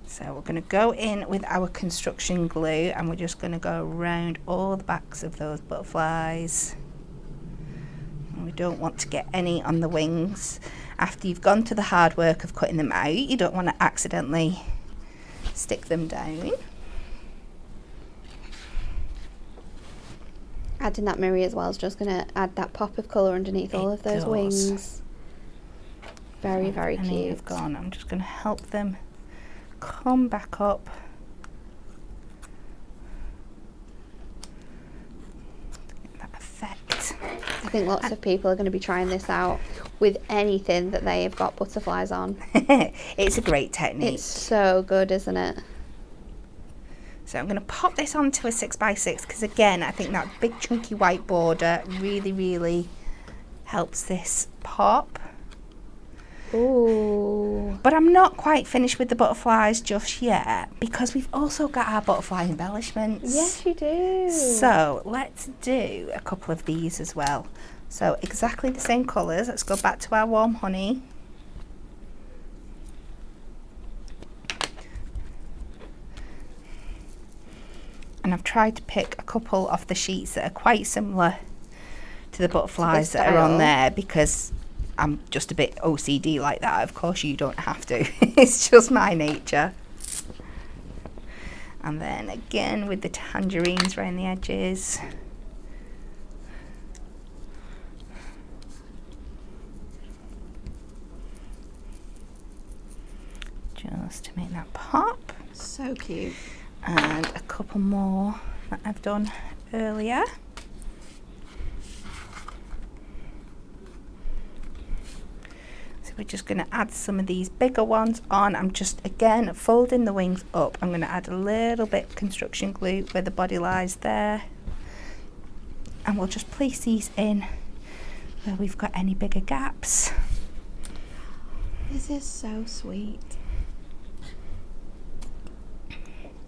So we're going to go in with our construction glue and we're just going to go around all the backs of those butterflies. And we don't want to get any on the wings. After you've gone to the hard work of cutting them out, you don't want to accidentally stick them down. Adding that mirror as well is just going to add that pop of colour underneath all of those wings. Very, very cute. Any have gone. I'm just going to help them come back up. Get that effect. I think lots of people are going to be trying this out with anything that they've got butterflies on. It's a great technique. It's so good, isn't it? So I'm going to pop this onto a 6x6 because again, I think that big chunky white border really, really helps this pop. Ooh. But I'm not quite finished with the butterflies just yet because we've also got our butterfly embellishments. Yes, you do. So let's do a couple of these as well. So exactly the same colours. Let's go back to our warm honey. And I've tried to pick a couple of the sheets that are quite similar to the butterflies that are on there because I'm just a bit OCD like that. Of course you don't have to. It's just my nature. And then again with the tangerines around the edges. Just to make that pop. So cute. And a couple more that I've done earlier. So we're just going to add some of these bigger ones on. I'm just again folding the wings up. I'm going to add a little bit of construction glue where the body lies there. And we'll just place these in where we've got any bigger gaps. This is so sweet.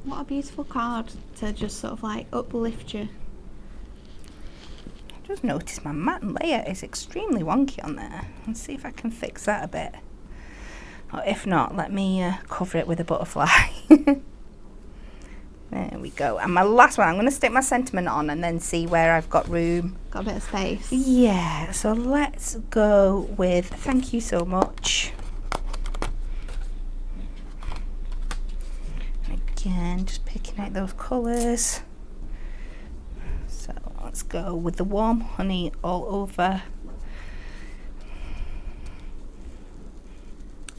What a beautiful card to just sort of like uplift you. I just noticed my matte layer is extremely wonky on there. Let's see if I can fix that a bit. Or if not, let me cover it with a butterfly. There we go. And my last one, I'm going to stick my sentiment on and then see where I've got room. Got a bit of space. Yeah, so let's go with thank you so much. Again, just picking out those colours. So let's go with the warm honey all over.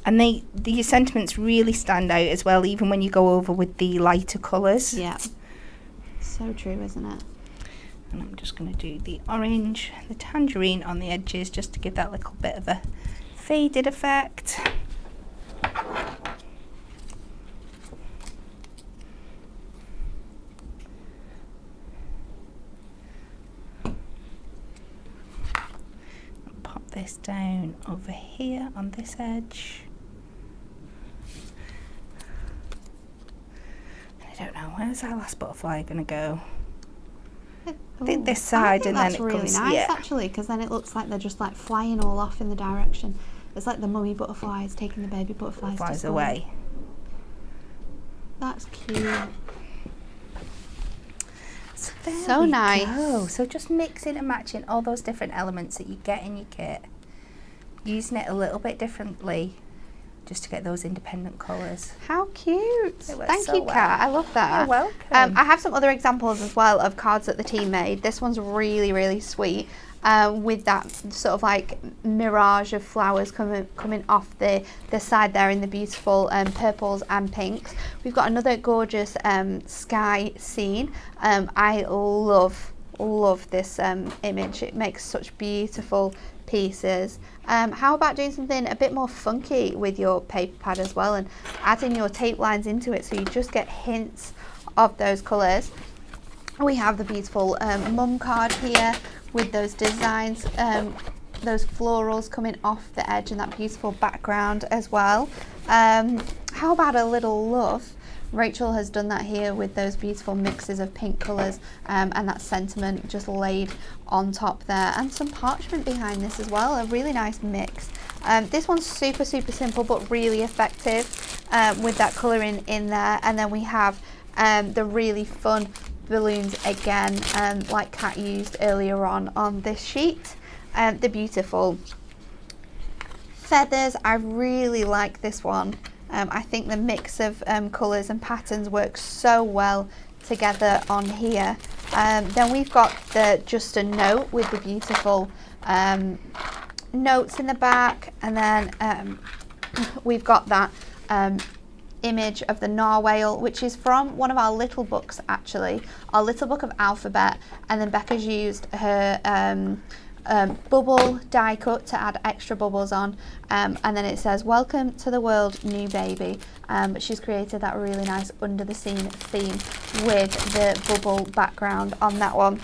And the sentiments really stand out as well, even when you go over with the lighter colours. Yeah. So true, isn't it? And I'm just going to do the orange, the tangerine on the edges, just to give that little bit of a faded effect. Pop this down over here on this edge. I don't know, where's our last butterfly going to go? I think this side, and then it really comes, nice yeah. actually, because then it looks like they're just like flying all off in the direction. It's like the mummy butterflies taking the baby butterflies to school. Away. That's cute. So, there So we nice. go. So just mixing and matching all those different elements that you get in your kit, using it a little bit differently, just to get those independent colours. How cute. Thank so you, well. Kat. I love that. You're welcome. I have some other examples as well of cards that the team made. This one's really, really sweet. With that sort of like mirage of flowers coming off the side there in the beautiful purples and pinks. We've got another gorgeous sky scene. I love this image. It makes such beautiful pieces. How about doing something a bit more funky with your paper pad as well and adding your tape lines into it so you just get hints of those colours. We have the beautiful mum card here with those designs, those florals coming off the edge and that beautiful background as well. How about a little love? Rachel has done that here with those beautiful mixes of pink colours and that sentiment just laid on top there, and some parchment behind this as well, a really nice mix. This one's super simple but really effective with that colouring in there, and then we have the really fun balloons again, like Kat used earlier on this sheet. The beautiful feathers, I really like this one. I think the mix of colours and patterns works so well together on here. Then we've got the just a note with the beautiful notes in the back, and then we've got that image of the narwhal, which is from one of our little books actually, our little book of alphabet, and then Becca's used her bubble die cut to add extra bubbles on, and then it says welcome to the world new baby. She's created that really nice under the scene theme with the bubble background on that one.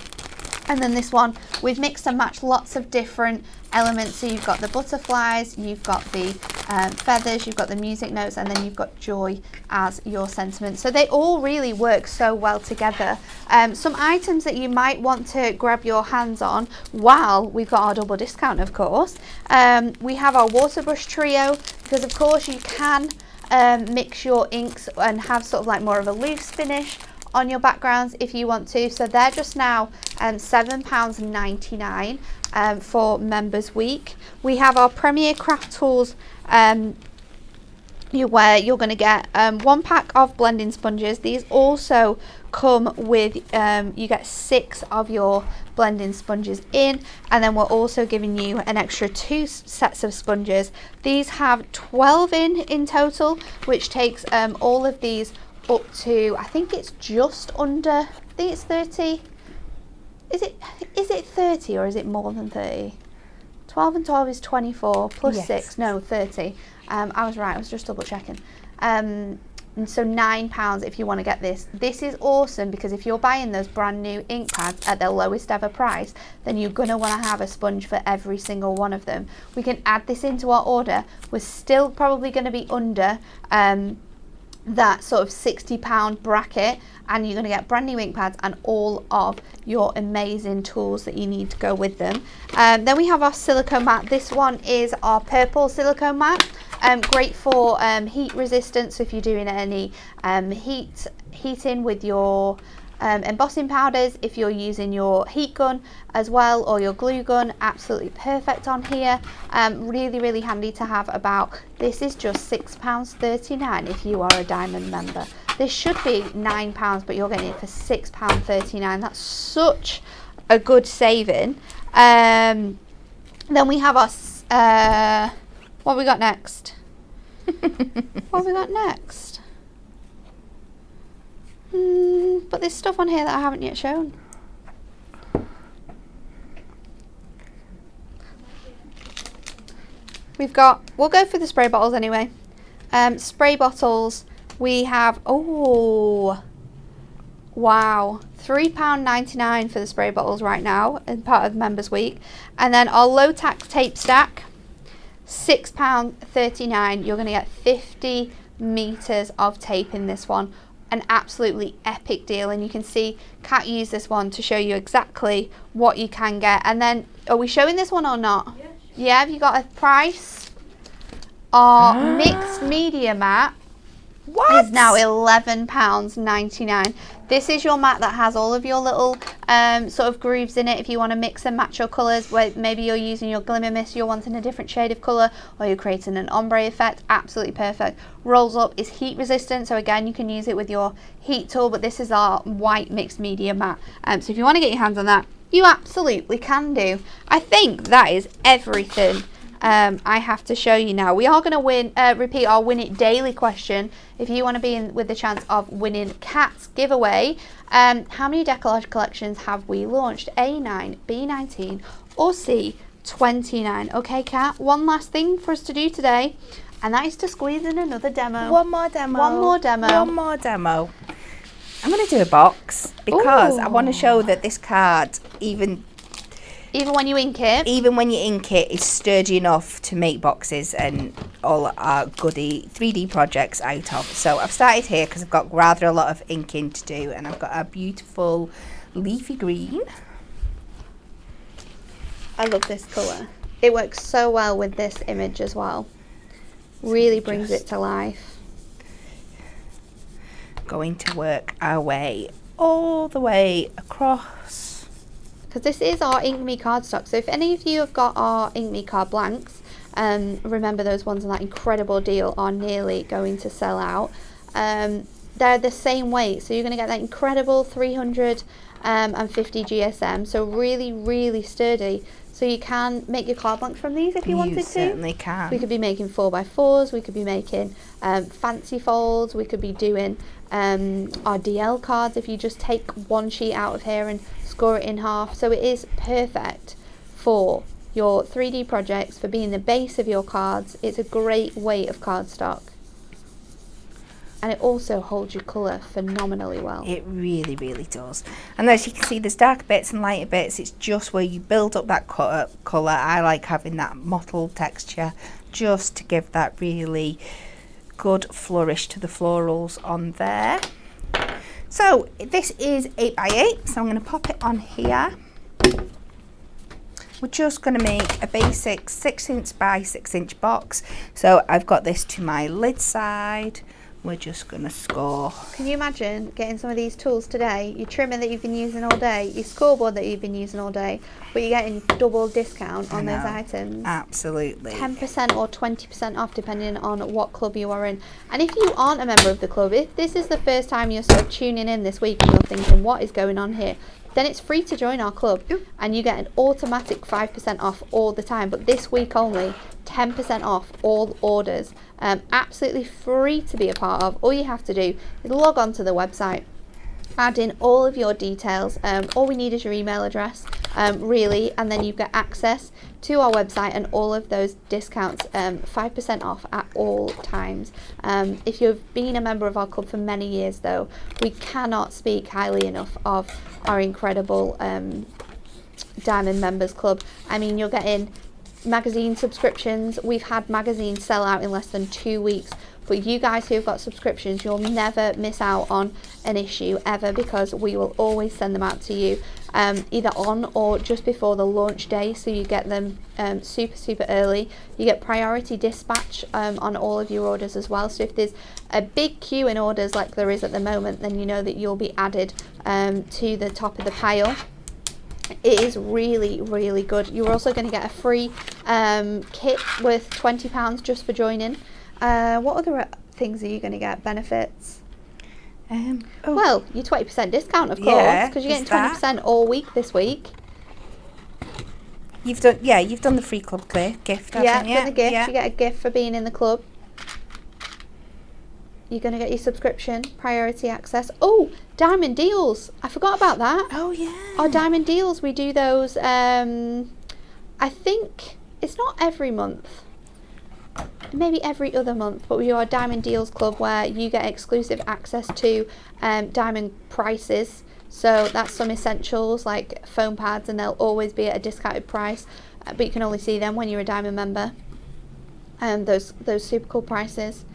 And then this one, we've mixed and matched lots of different elements. So you've got the butterflies, you've got the feathers, you've got the music notes, and then you've got joy as your sentiment. So they all really work so well together. Some items that you might want to grab your hands on while we've got our double discount, of course. We have our water brush trio, because of course you can mix your inks and have sort of like more of a loose finish on your backgrounds if you want to. So they're just now £7.99 for Members Week. We have our Premier Craft Tools where you're going to get 1 pack of blending sponges. These also come with, you get 6 of your blending sponges in, and then we're also giving you an extra 2 sets of sponges. These have 12 in total, which takes all of these up to, I think it's just under, I think it's 30. Is it 30 or is it more than 30? 12 and 12 is 24 plus yes. 6, no, 30. I was right, I was just double checking. And so £9 if you want to get this. This is awesome because if you're buying those brand new ink pads at their lowest ever price, then you're going to want to have a sponge for every single one of them. We can add this into our order. We're still probably going to be under that sort of £60 bracket, and you're going to get brand new ink pads and all of your amazing tools that you need to go with them. Then we have our silicone mat. This one is our purple silicone mat. Great for heat resistance, so if you're doing any heating with your embossing powders, if you're using your heat gun as well or your glue gun, absolutely perfect on here. Really handy to have about. This is just £6.39 if you are a diamond member. This should be £9, but you're getting it for £6.39. That's such a good saving. Then we have our what have we got next? What have we got next? But there's stuff on here that I haven't yet shown. We've got, we'll go for the spray bottles anyway. Spray bottles, we have, oh, wow, £3.99 for the spray bottles right now as part of Members Week. And then our low tax tape stack, £6.39. You're going to get 50 meters of tape in this one. An absolutely epic deal, and you can see Kat used this one to show you exactly what you can get. And then, are we showing this one or not? Yeah, yeah, have you got a price? Our mixed media mat is now £11.99. This is your mat that has all of your little sort of grooves in it. If you want to mix and match your colours, where maybe you're using your glimmer mist, you're wanting a different shade of colour, or you're creating an ombre effect, absolutely perfect. Rolls up, is heat resistant, so again you can use it with your heat tool, but this is our white mixed media mat. So if you want to get your hands on that, you absolutely can do. I think that is everything I have to show you now. We are going to repeat our Win It Daily question. If you want to be in with the chance of winning Kat's giveaway, how many decollage collections have we launched? A9, B19 or C29? Okay, Kat, one last thing for us to do today, and that is to squeeze in another demo. One more demo. One more demo. One more demo. I'm going to do a box because I want to show that this card, even when you ink it, is sturdy enough to make boxes and all our goody 3D projects out of. So I've started here because I've got rather a lot of inking to do, and I've got a beautiful leafy green. I love this colour. It works so well with this image as well. Really brings it to life. Going to work our way all the way across. Because this is our Ink Me cardstock. So if any of you have got our Ink Me card blanks, remember those ones on that incredible deal are nearly going to sell out. They're the same weight, so you're going to get that incredible 350 GSM. So really sturdy. So you can make your card blanks from these if you wanted to. You certainly can. We could be making 4x4s, we could be making fancy folds, we could be doing our DL cards if you just take one sheet out of here and score it in half. So it is perfect for your 3D projects, for being the base of your cards. It's a great weight of cardstock. And it also holds your colour phenomenally well. It really, really does. And as you can see, there's darker bits and lighter bits. It's just where you build up that colour. I like having that mottled texture just to give that really good flourish to the florals on there. So this is 8x8, so I'm going to pop it on here. We're just going to make a basic 6" by 6" box. So I've got this to my lid side. We're just going to score. Can you imagine getting some of these tools today? Your trimmer that you've been using all day, your scoreboard that you've been using all day, but you're getting double discount on those items. Absolutely. 10% or 20% off depending on what club you are in. And if you aren't a member of the club, if this is the first time you're sort of tuning in this week and you're thinking, what is going on here? Then it's free to join our club. Ooh. And you get an automatic 5% off all the time. But this week only, 10% off all orders. Absolutely free to be a part of. All you have to do is log on to the website, add in all of your details. All we need is your email address, really, and then you get access to our website and all of those discounts, 5% off at all times. If you've been a member of our club for many years, though, we cannot speak highly enough of our incredible Diamond Members Club. I mean, you're getting magazine subscriptions. We've had magazines sell out in less than 2 weeks. But you guys who've got subscriptions, you'll never miss out on an issue ever, because we will always send them out to you either on or just before the launch day, so you get them super early. You get priority dispatch on all of your orders as well, so if there's a big queue in orders like there is at the moment, then you know that you'll be added to the top of the pile. It is really good. You're also going to get a free kit worth £20 just for joining. What other things are you going to get? Benefits? Well, your 20% discount, of course, because you're getting 20% all week this week. You've done the free club gift, haven't you? Yeah, the gift. Yeah. You get a gift for being in the club. You're going to get your subscription, priority access. Oh, diamond deals. I forgot about that. Oh, yeah. Our diamond deals, we do those, I think it's not every month. Maybe every other month, but we do our Diamond Deals Club where you get exclusive access to diamond prices. So that's some essentials like foam pads, and they'll always be at a discounted price, but you can only see them when you're a Diamond member. Those super cool prices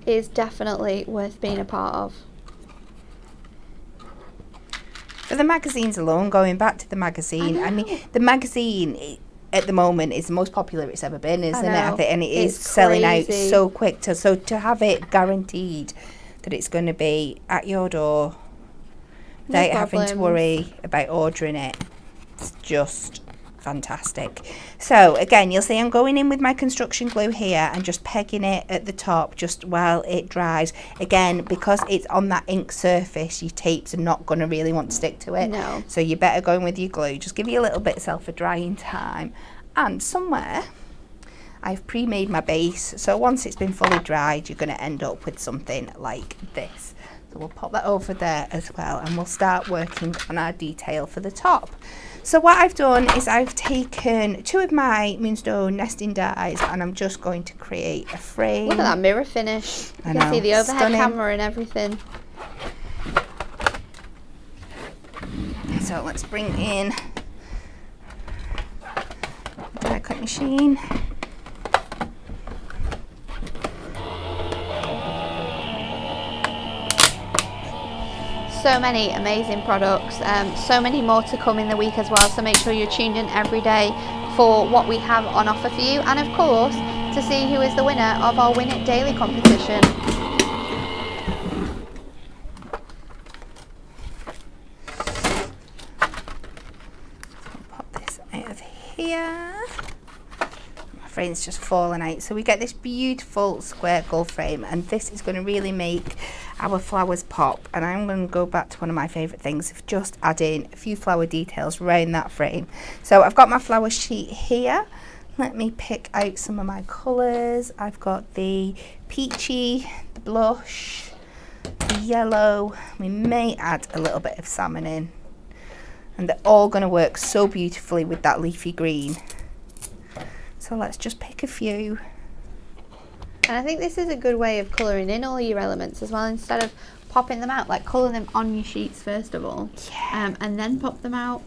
is definitely worth being a part of. For the magazines alone, going back to the magazine, I mean, the magazine at the moment is the most popular it's ever been, isn't it? I think, and it is selling out so quick. So to have it guaranteed that it's going to be at your door without having to worry about ordering it, it's just fantastic. So again, you'll see I'm going in with my construction glue here and just pegging it at the top just while it dries. Again, because it's on that ink surface, your tapes are not going to really want to stick to it. No. So you better go in with your glue. Just give you a little bit of a drying time. And somewhere I've pre-made my base, so once it's been fully dried, you're going to end up with something like this. So we'll pop that over there as well, and we'll start working on our detail for the top. So what I've done is I've taken 2 of my Moonstone nesting dies, and I'm just going to create a frame. Look at that mirror finish. You can see the overhead camera and everything. So let's bring in the die cut machine. So many amazing products, so many more to come in the week as well, so make sure you're tuned in every day for what we have on offer for you, and of course to see who is the winner of our Win It Daily competition. Pop this out of here. My frame's just fallen out, so we get this beautiful square gold frame, and this is going to really make our flowers pop. And I'm going to go back to one of my favourite things of just adding a few flower details around that frame. So I've got my flower sheet here. Let me pick out some of my colours. I've got the peachy, the blush, the yellow. We may add a little bit of salmon in. And they're all going to work so beautifully with that leafy green. So let's just pick a few. And I think this is a good way of colouring in all your elements as well, instead of popping them out, like colour them on your sheets first of all, and then pop them out.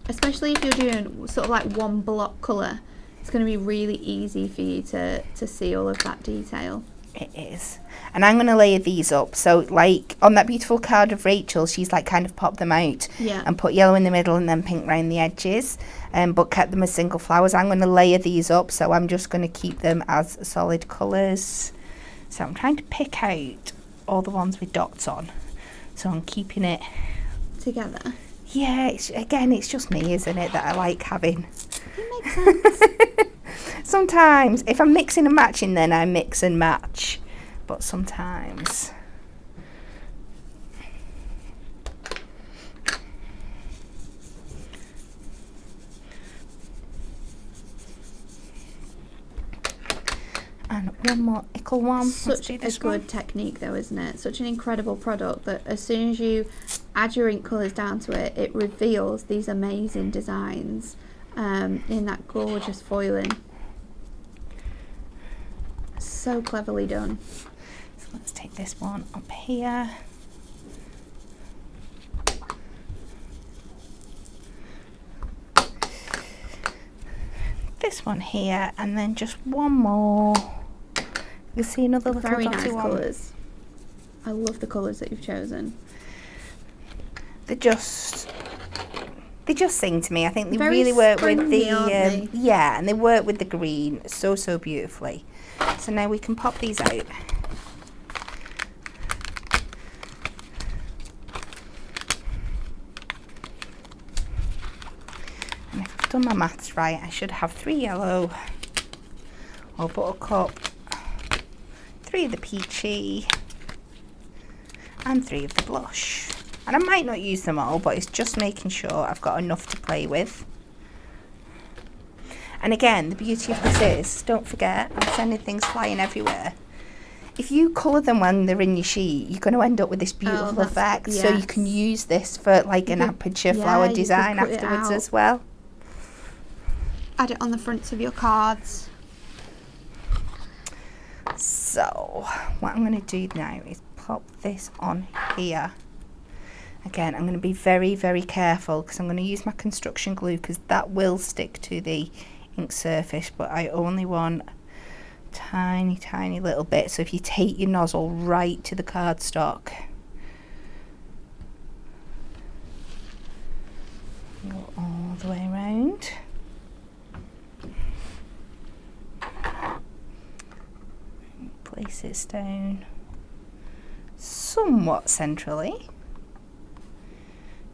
Especially if you're doing sort of like one block colour, it's going to be really easy for you to see all of that detail. It is. And I'm going to layer these up. So like on that beautiful card of Rachel, she's like kind of popped them out and put yellow in the middle and then pink around the edges, but kept them as single flowers. I'm going to layer these up, so I'm just going to keep them as solid colours. So I'm trying to pick out all the ones with dots on, so I'm keeping it together. Yeah, it's just me, isn't it, that I like having. It makes sense. Sometimes if I'm mixing and matching, then I mix and match, but sometimes and one more ickle one. Such a good technique though, isn't it? Such an incredible product that as soon as you add your ink colours down to it, it reveals these amazing designs in that gorgeous foiling. So cleverly done. So let's take this one up here. This one here, and then just one more. You see another little very nice one. colours. I love the colours that you've chosen. They just sing to me. I think they very really work with springy, the aren't they? yeah, and they work with the green so beautifully. So now we can pop these out. And if I've done my maths right, I should have 3 yellow or buttercup, 3 of the peachy, and 3 of the blush. And I might not use them all, but it's just making sure I've got enough to play with. And again, the beauty of this is, don't forget, I'm sending things flying everywhere. If you colour them when they're in your sheet, you're going to end up with this beautiful effect. Yes. So you can use this for like an aperture flower design afterwards as well. Add it on the fronts of your cards. So what I'm going to do now is pop this on here. Again, I'm going to be very careful because I'm going to use my construction glue because that will stick to the ink surface, but I only want tiny little bit. So if you take your nozzle right to the cardstock, go all the way around. Place this down somewhat centrally.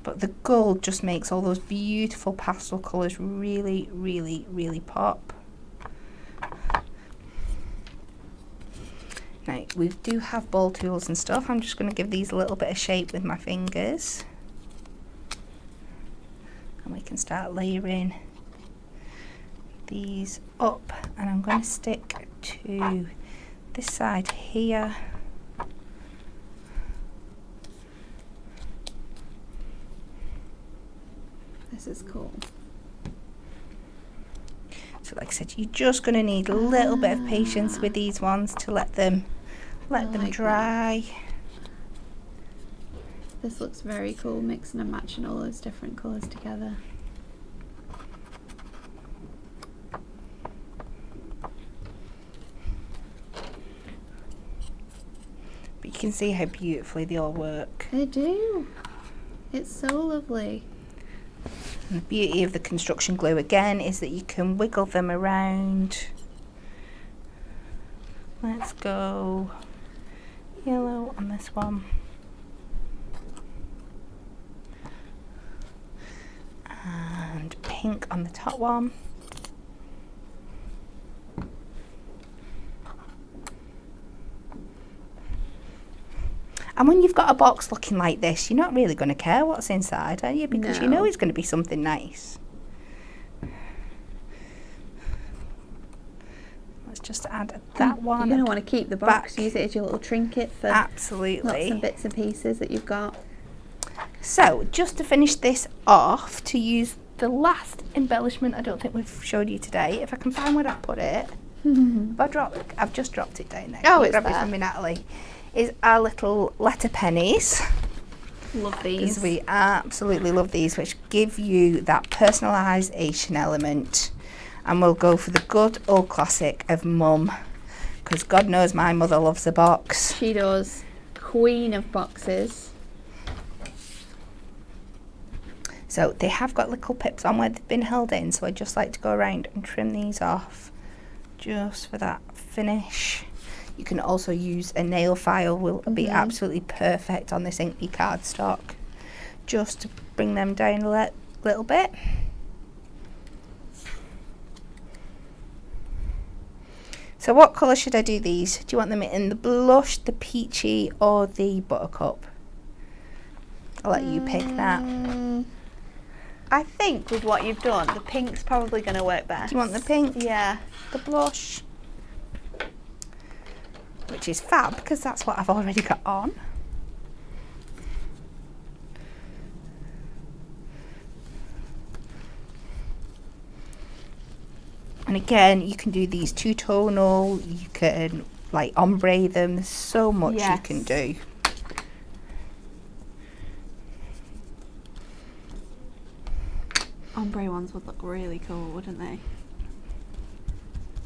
But the gold just makes all those beautiful pastel colours really pop. Now, we do have ball tools and stuff. I'm just going to give these a little bit of shape with my fingers. And we can start layering these up. And I'm going to stick to this side here. This is cool. So like I said, you're just going to need a little bit of patience with these ones to let them dry. This looks very cool, mixing and matching all those different colours together. But you can see how beautifully they all work. They do. It's so lovely. And the beauty of the construction glue again is that you can wiggle them around. Let's go yellow on this one. And pink on the top one. And when you've got a box looking like this, you're not really going to care what's inside, are you? Because you know it's going to be something nice. Let's just add that one. You're going to want to keep the box, use it as your little trinket for absolutely lots of bits and pieces that you've got. So just to finish this off, to use the last embellishment I don't think we've showed you today, if I can find where I put it. I've just dropped it down there. Oh, it's grab there. it from me, Natalie. Is our little letter pennies. Love these. Because we absolutely love these, which give you that personalisation element. And we'll go for the good old classic of Mum, because God knows my mother loves a box. She does. Queen of boxes. So they have got little pips on where they've been held in, so I just like to go around and trim these off just for that finish. You can also use a nail file, will be absolutely perfect on this inky cardstock, just to bring them down a little bit. So what colour should I do these? Do you want them in the blush, the peachy, or the buttercup? I'll let you pick that. I think with what you've done, the pink's probably going to work best. Do you want the pink? Yeah. The blush, which is fab because that's what I've already got on. And again, you can do these two-tonal, you can like ombre them, there's so much you can do. Ombre ones would look really cool, wouldn't they?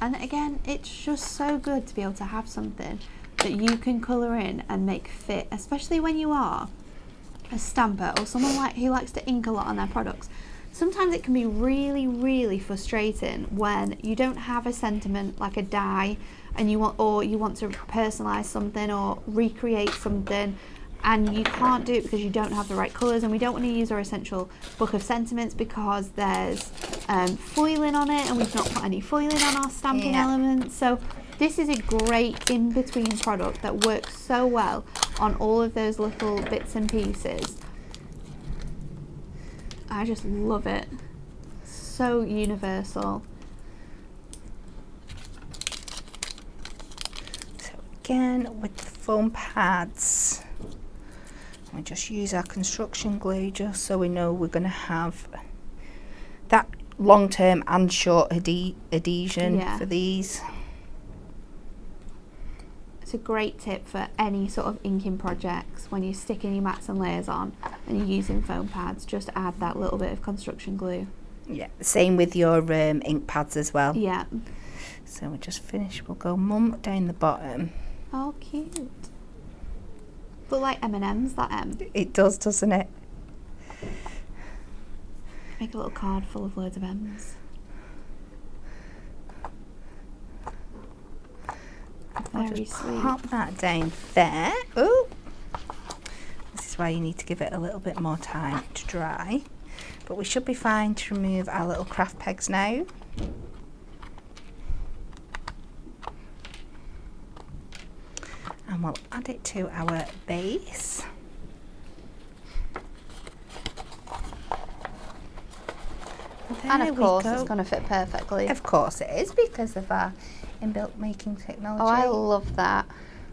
And again, it's just so good to be able to have something that you can colour in and make fit, especially when you are a stamper or someone who likes to ink a lot on their products. Sometimes it can be really, really frustrating when you don't have a sentiment like a die and you want to personalise something or recreate something, and you can't do it because you don't have the right colours, and we don't want to use our essential book of sentiments because there's foiling on it and we've not put any foiling on our stamping elements. So this is a great in-between product that works so well on all of those little bits and pieces. I just love it. So universal. So again, with the foam pads, we just use our construction glue just so we know we're going to have that long-term and short adhesion for these. It's a great tip for any sort of inking projects when you're sticking your mats and layers on and you're using foam pads. Just add that little bit of construction glue. Yeah, same with your ink pads as well. Yeah. So we just finish. We'll go Mum down the bottom. Oh, cute. Look like M&M's, that M. It does, doesn't it? Make a little card full of loads of M's. I'll Very just sweet. pop that down there. Oh, this is why you need to give it a little bit more time to dry. But we should be fine to remove our little craft pegs now. And we'll add it to our base. And of course it's going to fit perfectly. Of course it is, because of our inbuilt making technology. Oh, I love that.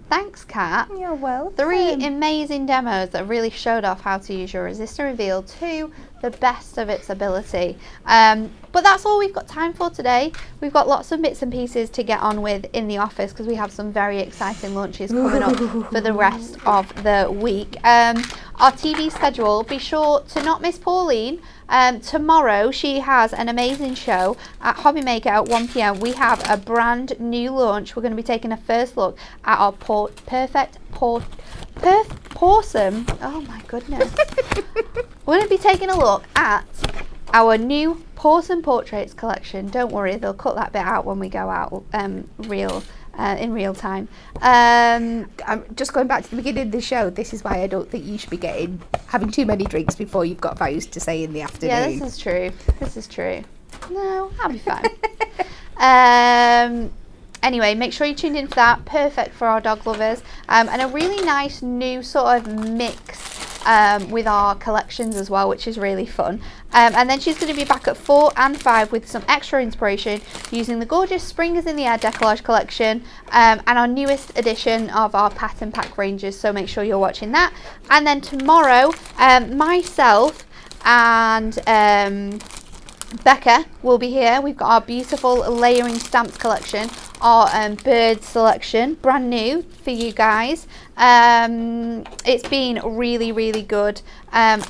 Thanks, Kat. You're welcome. 3 amazing demos that really showed off how to use your resistor reveal to the best of its ability. But that's all we've got time for today. We've got lots of bits and pieces to get on with in the office because we have some very exciting launches coming up for the rest of the week. Our TV schedule, be sure to not miss Pauline. Tomorrow she has an amazing show at Hobby Maker at 1 PM. We have a brand new launch. We're going to be taking a first look at our perfect Porsum. Oh my goodness. We're going to be taking a look at our new Porsum Portraits collection. Don't worry, they'll cut that bit out when we go out in real time. I'm just going back to the beginning of the show. This is why I don't think you should be having too many drinks before you've got vows to say in the afternoon. Yeah, this is true. This is true. No, I'll be fine. Anyway, make sure you tuned in for that. Perfect for our dog lovers. And a really nice new sort of mix with our collections as well, which is really fun. And then she's going to be back at 4 and 5 with some extra inspiration using the gorgeous Spring is in the Air decollage collection and our newest edition of our pattern pack ranges, so make sure you're watching that. And then tomorrow myself and Becca will be here. We've got our beautiful layering stamps collection, our bird selection, brand new for you guys. It's been really good, and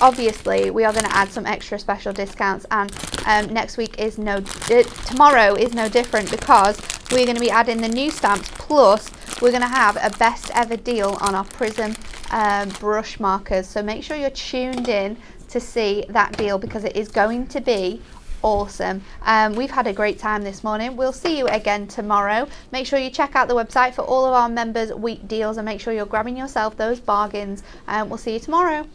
obviously we are going to add some extra special discounts, and next week is tomorrow is no different, because we're going to be adding the new stamps, plus we're going to have a best ever deal on our Prism brush markers, so make sure you're tuned in to see that deal, because it is going to be awesome. We've had a great time this morning. We'll see you again tomorrow. Make sure you check out the website for all of our members week deals, and make sure you're grabbing yourself those bargains. We'll see you tomorrow.